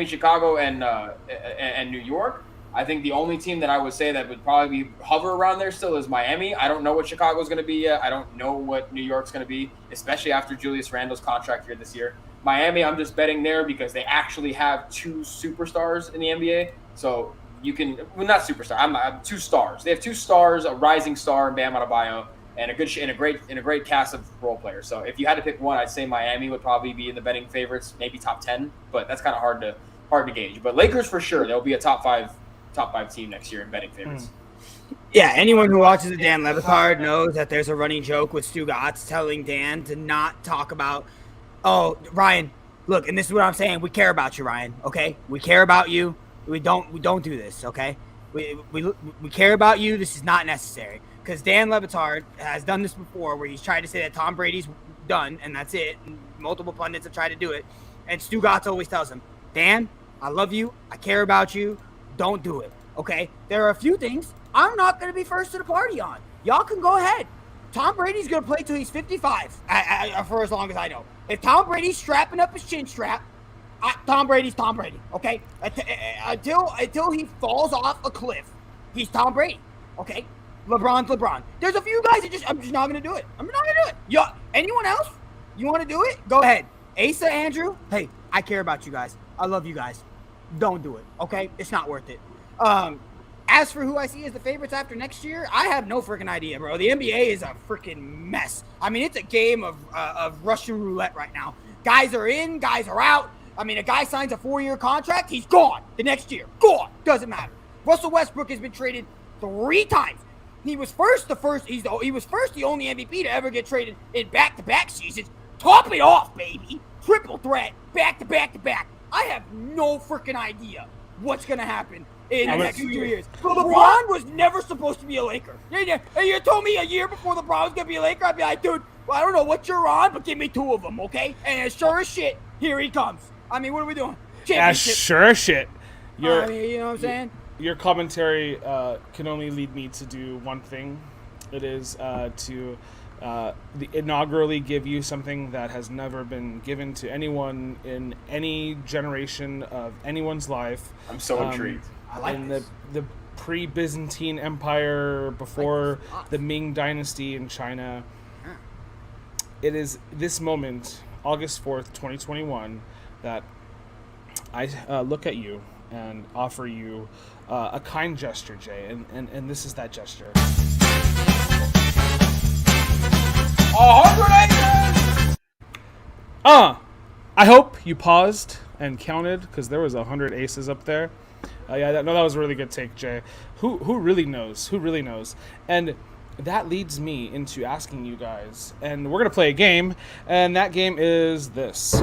Chicago, and New York, I think the only team that I would say that would probably hover around there still is Miami. I don't know what Chicago's going to be yet. I don't know what New York's going to be, especially after Julius Randle's contract here this year. Miami, I'm just betting there because they actually have 2 superstars in the NBA. So you can, well, not superstar. I'm 2 stars. They have 2 stars, a rising star in Bam Adebayo, and a great cast of role players. So if you had to pick one, I'd say Miami would probably be in the betting favorites, maybe top 10, but that's kind of hard to gauge. But Lakers for sure, they'll be a top five team next year in betting favorites. Yeah, anyone who watches the Dan Le Batard knows that there's a running joke with Stu Gatz telling Dan to not talk about, oh, Ryan, look, and this is what I'm saying. We care about you, Ryan. Okay, we care about you. We don't do this. Okay, we care about you. This is not necessary because Dan Levitard has done this before, where he's tried to say that Tom Brady's done and that's it. And multiple pundits have tried to do it, and Stu Gatz always tells him, Dan, I love you. I care about you. Don't do it. Okay, there are a few things I'm not going to be first to the party on. Y'all can go ahead. Tom Brady's going to play till he's 55, for as long as I know. If Tom Brady's strapping up his chin strap, Tom Brady's Tom Brady, okay? Until he falls off a cliff, he's Tom Brady, okay? LeBron's LeBron. There's a few guys that I'm just not going to do it. I'm not going to do it. Anyone else? You want to do it? Go ahead. Asa, Andrew, hey, I care about you guys. I love you guys. Don't do it, okay? It's not worth it. As for who I see as the favorites after next year, I have no freaking idea, bro. The NBA is a freaking mess. I mean, it's a game of Russian roulette right now. Guys are in, guys are out. I mean, a guy signs a 4-year contract, he's gone the next year. Gone. Doesn't matter. Russell Westbrook has been traded 3 times. He was first the only MVP to ever get traded in back-to-back seasons. Top it off, baby. Triple threat, back-to-back-to-back. I have no freaking idea what's going to happen in the next 2 years. LeBron was never supposed to be a Laker. You told me a year before LeBron was going to be a Laker, I'd be like, dude, well, I don't know what you're on, but give me 2 of them, okay? And as sure as shit, here he comes. I mean, what are we doing? As sure as shit. You know what I'm saying? Your commentary can only lead me to do one thing. It is to inaugurally give you something that has never been given to anyone in any generation of anyone's life. I'm so intrigued. I like in this. the pre-Byzantine Empire, before the Ming Dynasty in China. It is this moment, August 4th, 2021, that I look at you and offer you a kind gesture, Jay, and this is that gesture. 100 aces! I hope you paused and counted, because there was 100 aces up there. That was a really good take, Jay. Who really knows? Who really knows? And that leads me into asking you guys, and we're gonna play a game, and that game is this.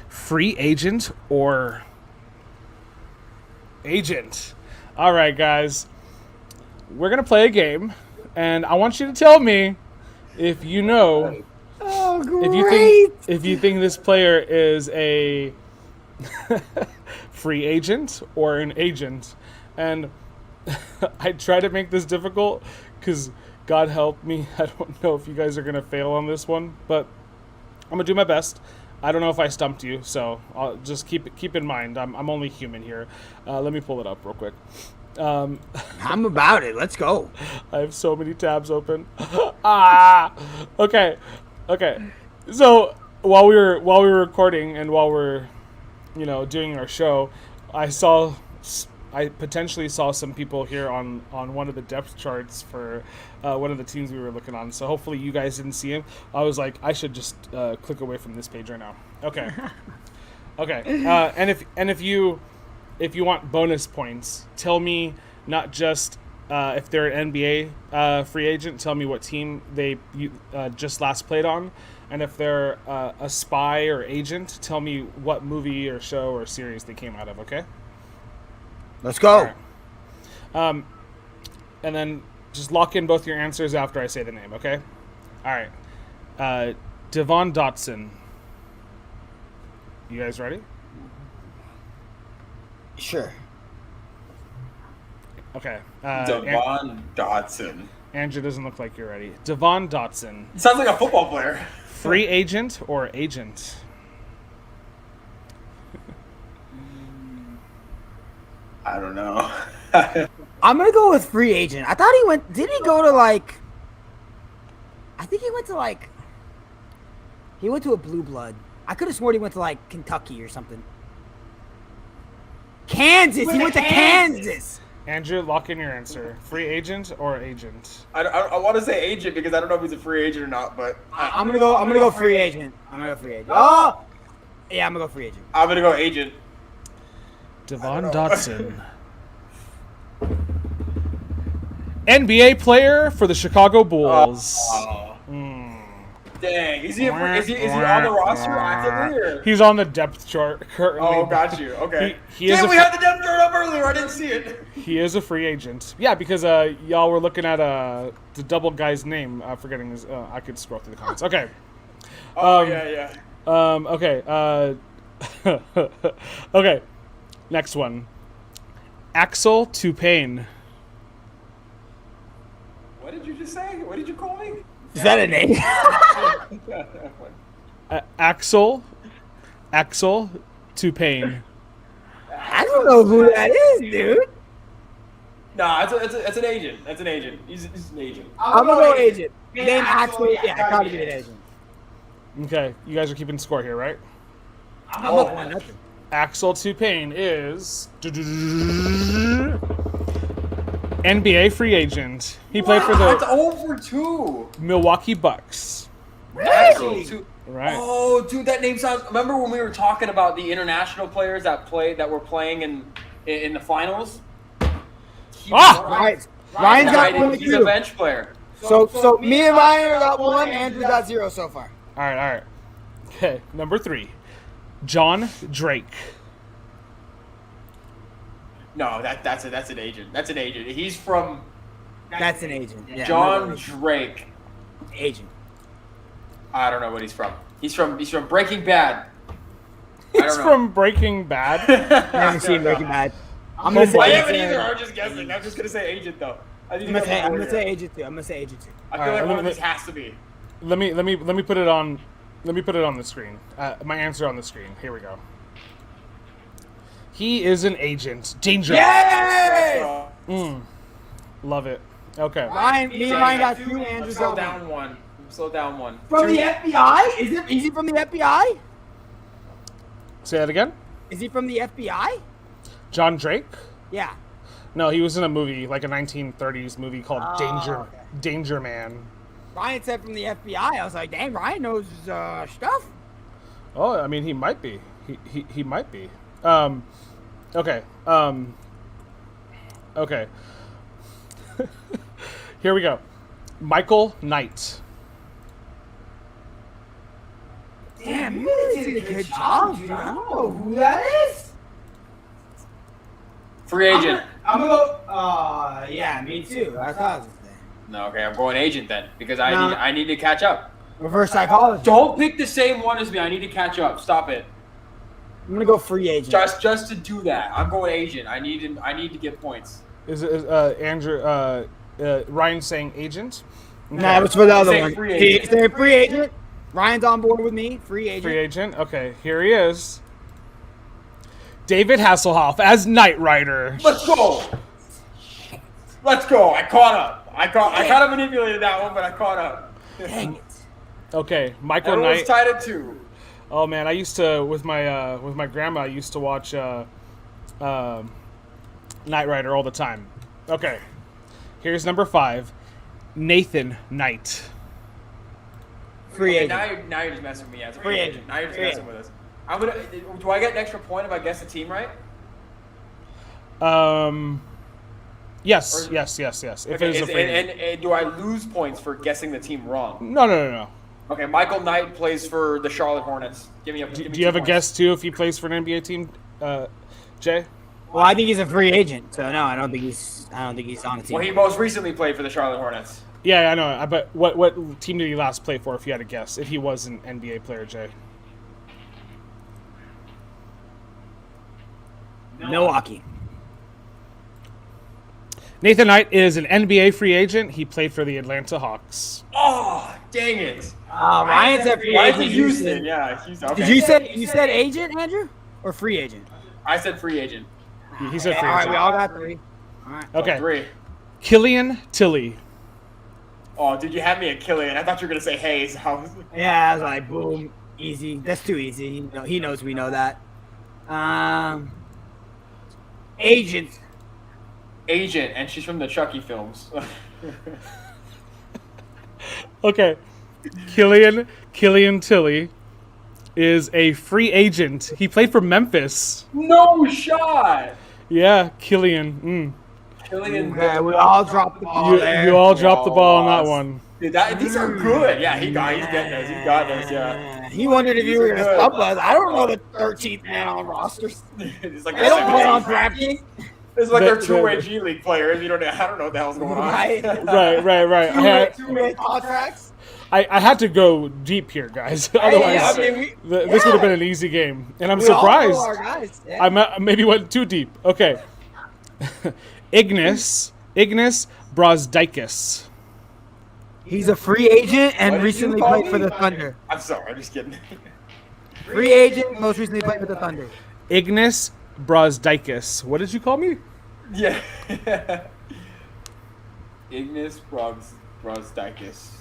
Free agent or agent? All right, guys. We're going to play a game, and I want you to tell me if you know. Oh, great. If you think this player is a free agent or an agent. And I try to make this difficult because God help me, I don't know if you guys are going to fail on this one, but I'm going to do my best. I don't know if I stumped you, so I'll just keep in mind. I'm only human here. Let me pull it up real quick. I'm about it. Let's go. I have so many tabs open. Okay. So while we were recording and while we're doing our show, I potentially saw some people here on one of the depth charts for one of the teams we were looking on. So hopefully you guys didn't see him. I was like, I should just click away from this page right now. Okay. And if you want bonus points, tell me not just if they're an NBA free agent, tell me what team they just last played on. And if they're a spy or agent, tell me what movie or show or series they came out of, okay? Let's go. Right. And then just lock in both your answers after I say the name, okay? All right. Devon Dotson. You guys ready? Sure. Okay. Devon Dotson. Andrew doesn't look like you're ready. Devon Dotson. Sounds like a football player. Free agent or agent? I don't know. I'm going to go with free agent. I thought did he go to I think he went to a blue blood. I could have sworn he went to Kentucky or something. Kansas. He went to Kansas. Andrew, lock in your answer. Free agent or agent? I want to say agent because I don't know if he's a free agent or not, but I'm gonna go free agent. Oh, yeah, I'm gonna go free agent. I'm gonna go agent. Devon Dotson. NBA player for the Chicago Bulls. Dang, is he on the roster actively? Or? He's on the depth chart currently. Oh, got you. Okay. We had the depth chart up earlier. I didn't see it. He is a free agent. Yeah, because y'all were looking at the double guy's name. Forgetting his. I could scroll through the comments. Okay. Yeah. Okay. Okay. Next one. Axel Tupain. What did you just say? What did you call me? Is that a name? Axel Tupain. I don't know who that is, dude. Nah, it's an agent. That's an agent. He's an agent. I'm gonna go agent. Name Axel. Yeah, probably be an agent. Okay, you guys are keeping score here, right? I'm up 1-0. Axel Tupain is NBA free agent. He played for That's the 0-2. Milwaukee Bucks. Really? Right. Oh, dude, that name sounds. Remember when we were talking about the international players that were playing in the finals? Ryan's got one. He's a bench player. So me and Ryan got 1. Andrew got 0 so far. All right. Okay, number 3. John Drake. No, that's an agent. That's an agent. He's from. That's an agent. Yeah, John Drake. Agent. I don't know what he's from. He's from Breaking Bad. He's from Breaking Bad. Never seen Breaking Bad. I haven't either. I'm just guessing. I'm just gonna say agent though. I'm gonna say agent too. I feel like one of these has to be. Let me put it on. Let me put it on the screen. My answer on the screen. Here we go. He is an agent. Danger. Yay! Love it. Okay. Ryan got 2. Andrew Slow got down 1. Slow down 1. From the FBI? Is he from the FBI? Say that again. Is he from the FBI? John Drake? Yeah. No, he was in a movie, like a 1930s movie called Danger Man. Ryan said from the FBI. I was like, dang, Ryan knows stuff. Oh, I mean, he might be. He might be. Okay. Okay. Here we go. Michael Knight. Damn, you really did a good job, dude. I don't know who that is. Free agent. I'm gonna go. Yeah, me too. I thought it was his name. No, okay, I'm going agent then because I need to catch up. Reverse psychology. Don't pick the same one as me. I need to catch up. Stop it. I'm gonna go free agent. Just to do that, I'm going agent. I need to get points. Is Andrew Ryan saying agent? Okay. No, it's for the other one. Free agent. He's a free agent. Ryan's on board with me. Free agent. Free agent. Okay, here he is. David Hasselhoff as Knight Rider. Let's go. Let's go. I caught up. I kind of manipulated that one, but I caught up. Dang it. Okay, Michael Everyone's Knight. tied at 2. Oh man, I used to with my grandma. I used to watch Knight Rider all the time. Okay, here's number 5, Nathan Knight. Free agent. Now you're just messing with me. As Free agent. Now you're just messing with us. Do I get an extra point if I guess the team right? Yes. If Okay, it is a free agent. and do I lose points for guessing the team wrong? No. Okay, Michael Knight plays for the Charlotte Hornets. Give me Do you have a guess too if he plays for an NBA team, Jay? Well, I think he's a free agent, so no, I don't think he's on the team. Well, he most recently played for the Charlotte Hornets. Yeah, I know. But what team did he last play for? If you had to guess, if he was an NBA player, Jay. Milwaukee. Nathan Knight is an NBA free agent. He played for the Atlanta Hawks. Oh, dang it! Ryan said free Why is agent. it Houston? Yeah, Houston. Okay. Did you said agent, Andrew, or free agent? I said free agent. He said free All right, agent. we all got 3. All right. Okay. 3. Killian Tilly. Oh, dude, you had me at Killian. I thought you were gonna say Hayes. Yeah, I was like, boom, easy. That's too easy. He knows we know that. Agent. Agent, and she's from the Chucky films. Okay. Killian Tilly is a free agent. He played for Memphis. No shot. Yeah, Killian. Okay, we all dropped the ball there. You all dropped the ball on that lost. one. Dude, these are good. Yeah, he's getting us. He got us. Yeah. He wondered if you were going to sub us. I don't know the 13th man on rosters. It's like They don't play on DraftKings. It's like they're two-way G League players. You don't. I don't know what the hell's going on. Right. Right. Two-way contracts. I had to go deep here, guys. Otherwise, this would have been an easy game. And I'm surprised. All know our guys. Yeah. I maybe went too deep. Okay. Ignis Brazdeikis. He's a free agent and What did recently you call played for me? the Thunder. I'm sorry. I'm just kidding. Free agent, most recently played with the Thunder. Ignis Brazdeikis. What did you call me? Yeah. Ignis Brazdeikis.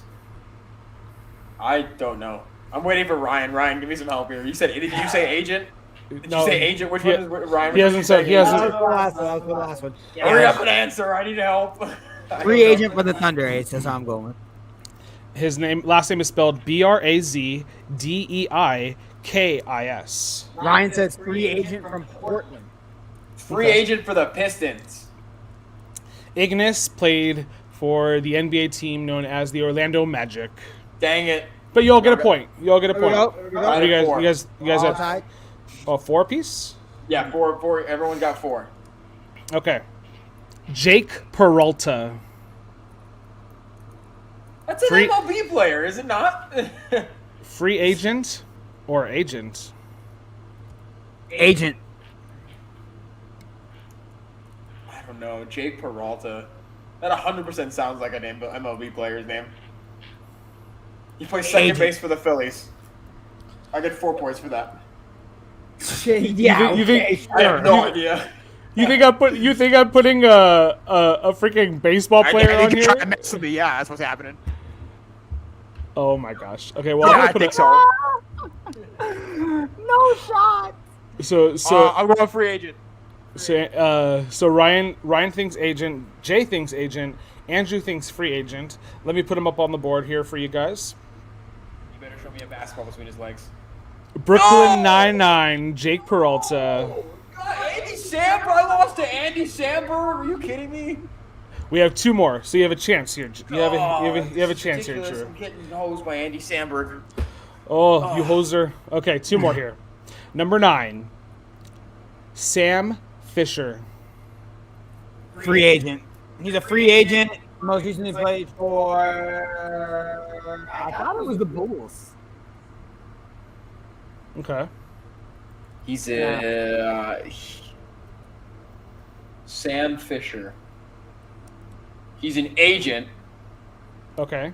I don't know. I'm waiting for Ryan. Ryan, give me some help here. You said, did you say agent? Did you say agent? Which one is Ryan? He hasn't said. He That hasn't. was the last one. Hurry up and answer. I need help. Free agent for the Thunder, Ace. That's how I'm going with. His last name is spelled Brazdeikis. Ryan says free agent from Portland. Free agent for the Pistons. Ignis played for the NBA team known as the Orlando Magic. Dang it. But you all get a point. You all get a Here we point. go. Here we go. I You had guys All have tied. a 4-piece? Yeah, four. Everyone got 4. Okay. Jake Peralta. That's an Free- MLB player, is it not? Free agent or agent? Agent. I don't know. Jake Peralta. That 100% sounds like an MLB player's name. He plays second Agent. base for the Phillies. I get 4 points for that. Yeah. You think- I have no idea. You think I'm putting a freaking baseball player on here? Mentally, yeah, that's what's happening. Oh my gosh. Okay, well Yeah, I'm I gonna think put so. No shot. so I'm going free agent. so Ryan thinks agent, Jay thinks agent, Andrew thinks free agent. Let me put him up on the board here for you guys. You better show me a basketball between his legs. Brooklyn 99, Jake Peralta. God, Andy Samberg. I lost to Andy Samberg. Are you kidding me? We have 2 more, so you have a chance here. You have a chance here, Ridiculous. Drew. I'm getting hosed by Andy Samberg. Oh, you hoser. Okay, 2 more here. Number 9, Sam Fisher. Free agent. He's a free agent. Most recently played for. I thought it was the Bulls. Okay. He's Sam Fisher. He's an agent Okay.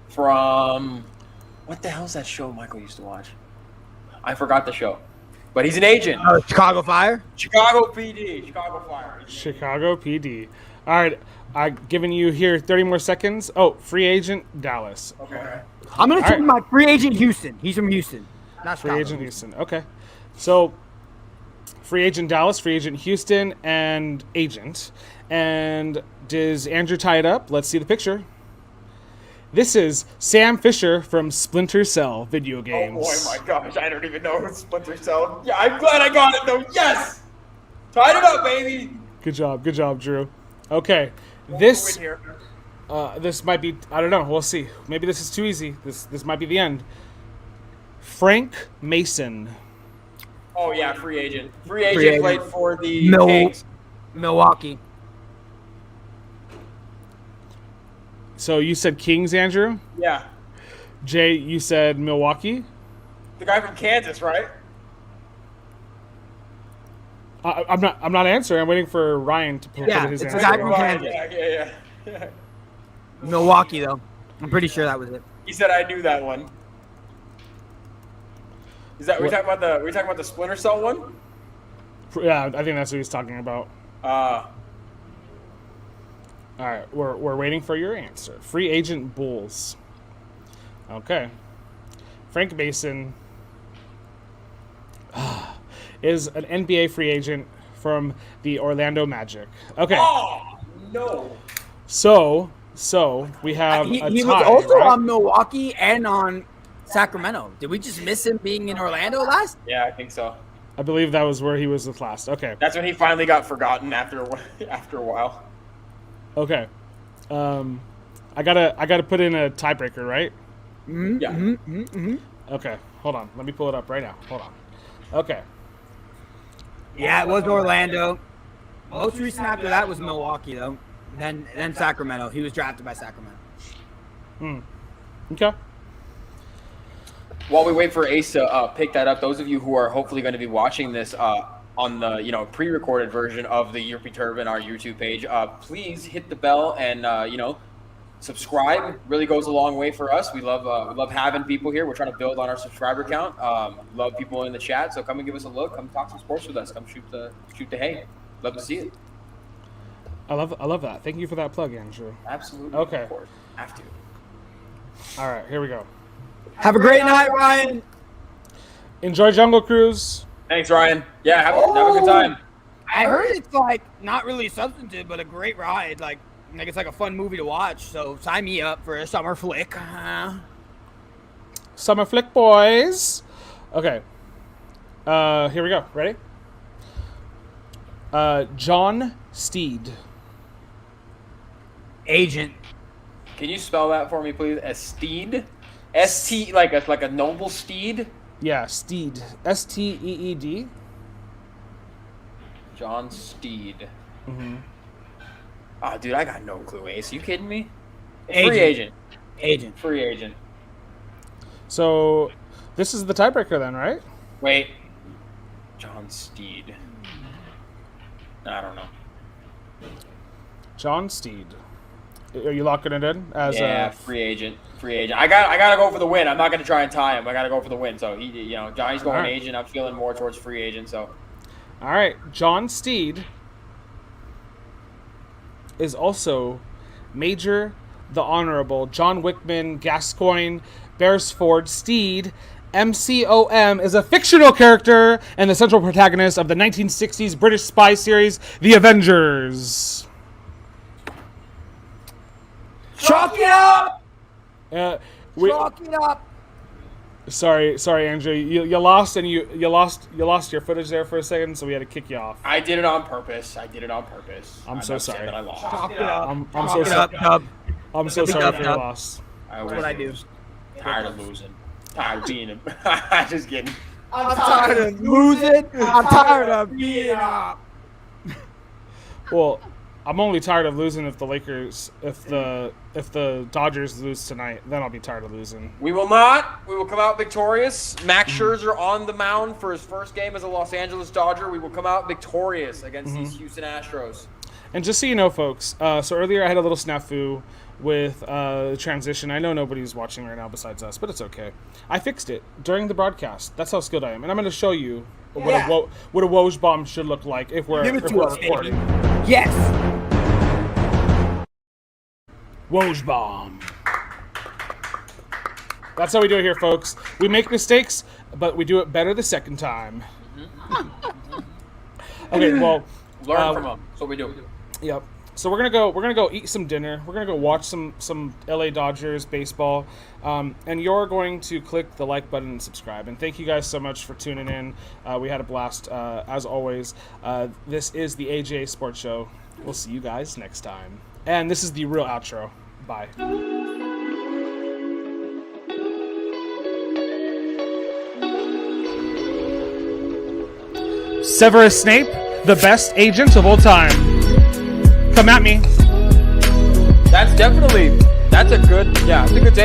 from what the hell's that show Michael used to watch? I forgot the show, but he's an agent. Chicago Fire. Chicago PD, Chicago Fire. Chicago PD. All right, I've given you here 30 more seconds. Oh, free agent Dallas. Okay. I'm gonna All take right. my free agent Houston. He's from Houston. Not Free Chicago. agent Houston. Okay. So, free agent Dallas, free agent Houston, and agent. And does Andrew tie it up? Let's see the picture. This is Sam Fisher from Splinter Cell video Oh games. boy, my gosh, I don't even know who Splinter Cell. Yeah, I'm glad I got it though. Yes, tied it up, baby. Good job, Drew. Okay, Win this here. this might be, I don't know. We'll see. Maybe this is too easy. This might be the end. Frank Mason. Oh yeah, free agent. Free agent, agent. played for the No. Kings. Milwaukee. So you said Kings, Andrew. Yeah, Jay, you said Milwaukee. the guy from Kansas, right? I'm not answering. I'm waiting for Ryan to put Yeah, his it's a answer. guy from Kansas. Yeah. Milwaukee though. I'm pretty sure that was it. He said I knew that one. Is that we talking about the Splinter Cell one? Yeah, I think that's what he's talking about. All right, we're waiting for your answer. Free agent Bulls. Okay. Frank Mason is an NBA free agent from the Orlando Magic. Okay. Oh no! So we have He a was tie, also right? on Milwaukee and on Sacramento. Did we just miss him being in Orlando last? Yeah, I think so. I believe that was where he was with last. Okay. That's when he finally got forgotten after a while. Okay. I gotta put in a tiebreaker, right? Yeah. Okay. Hold on. Let me pull it up right now. Hold on. Okay. Yeah, it was Orlando. Most recent after that was Milwaukee, though. Then Sacramento. He was drafted by Sacramento. Okay. While we wait for Ace to pick that up, those of you who are hopefully going to be watching this on the pre-recorded version of the European Turban, our YouTube page, please hit the bell and subscribe. Really goes a long way for us. We love having people here. We're trying to build on our subscriber count. Love people in the chat, so come and give us a look. Come talk some sports with us. Come shoot the hay. Love to see it. I love that. Thank you for that plug, Andrew. Absolutely. Okay. Of course. Have to. All right, here we go. Have a great night, Ryan. Enjoy Jungle Cruise. Thanks, Ryan. Yeah, have a good time. I heard it's like not really substantive, but a great ride. Like it's like a fun movie to watch. So sign me up for a summer flick. Summer flick, boys. Okay. Here we go. Ready? John Steed. Agent. Can you spell that for me, please? As Steed? S-T, like a noble steed? Yeah, Steed. S-T-E-E-D. John Steed. Mm-hmm. Oh, dude, I got no clue, Ace. You kidding me? Agent. Free agent. Agent. Free agent. So, this is the tiebreaker then, right? Wait. John Steed. I don't know. John Steed. Are you locking it in? As free agent. Free agent. I gotta go for the win. I'm not gonna try and tie him. I gotta go for the win. So Johnny's going right. agent. I'm feeling more towards free agent. So All right, John Steed is also Major the Honorable John Wickman Gascoigne Beresford Steed. MCOM is a fictional character and the central protagonist of the 1960s British spy series, The Avengers. Chalk it up. Chalk it up. Sorry, Andrew. You lost and you lost your footage there for a second, so we had to kick you off. I did it on purpose. I'm so sorry. That I lost. Chalk it up. I'm Chalk so it sorry. up, Dub. I'm so sorry for your loss. That's what I do. Tired of losing. Tired of being just kidding. I'm tired of losing. I'm tired of being up. Well, I'm only tired of losing if the Dodgers lose tonight. Then I'll be tired of losing. We will not. We will come out victorious. Max Scherzer on the mound for his first game as a Los Angeles Dodger. We will come out victorious against these Houston Astros. And just so you know, folks, so earlier I had a little snafu with the transition. I know nobody's watching right now besides us, but it's okay. I fixed it during the broadcast. That's how skilled I am. And I'm going to show you what a Woj bomb should look like if we're recording. Yes. Woj bomb. That's how we do it here, folks. We make mistakes, but we do it better the second time. Okay, well, learn from them. That's what we do. Yep. So we're gonna go eat some dinner. We're gonna go watch some LA Dodgers baseball, and you're going to click the like button and subscribe. And thank you guys so much for tuning in. We had a blast as always. This is the AJ Sports Show. We'll see you guys next time. And this is the real outro. Bye. Severus Snape, the best agent of all time. Come at me. That's a good take.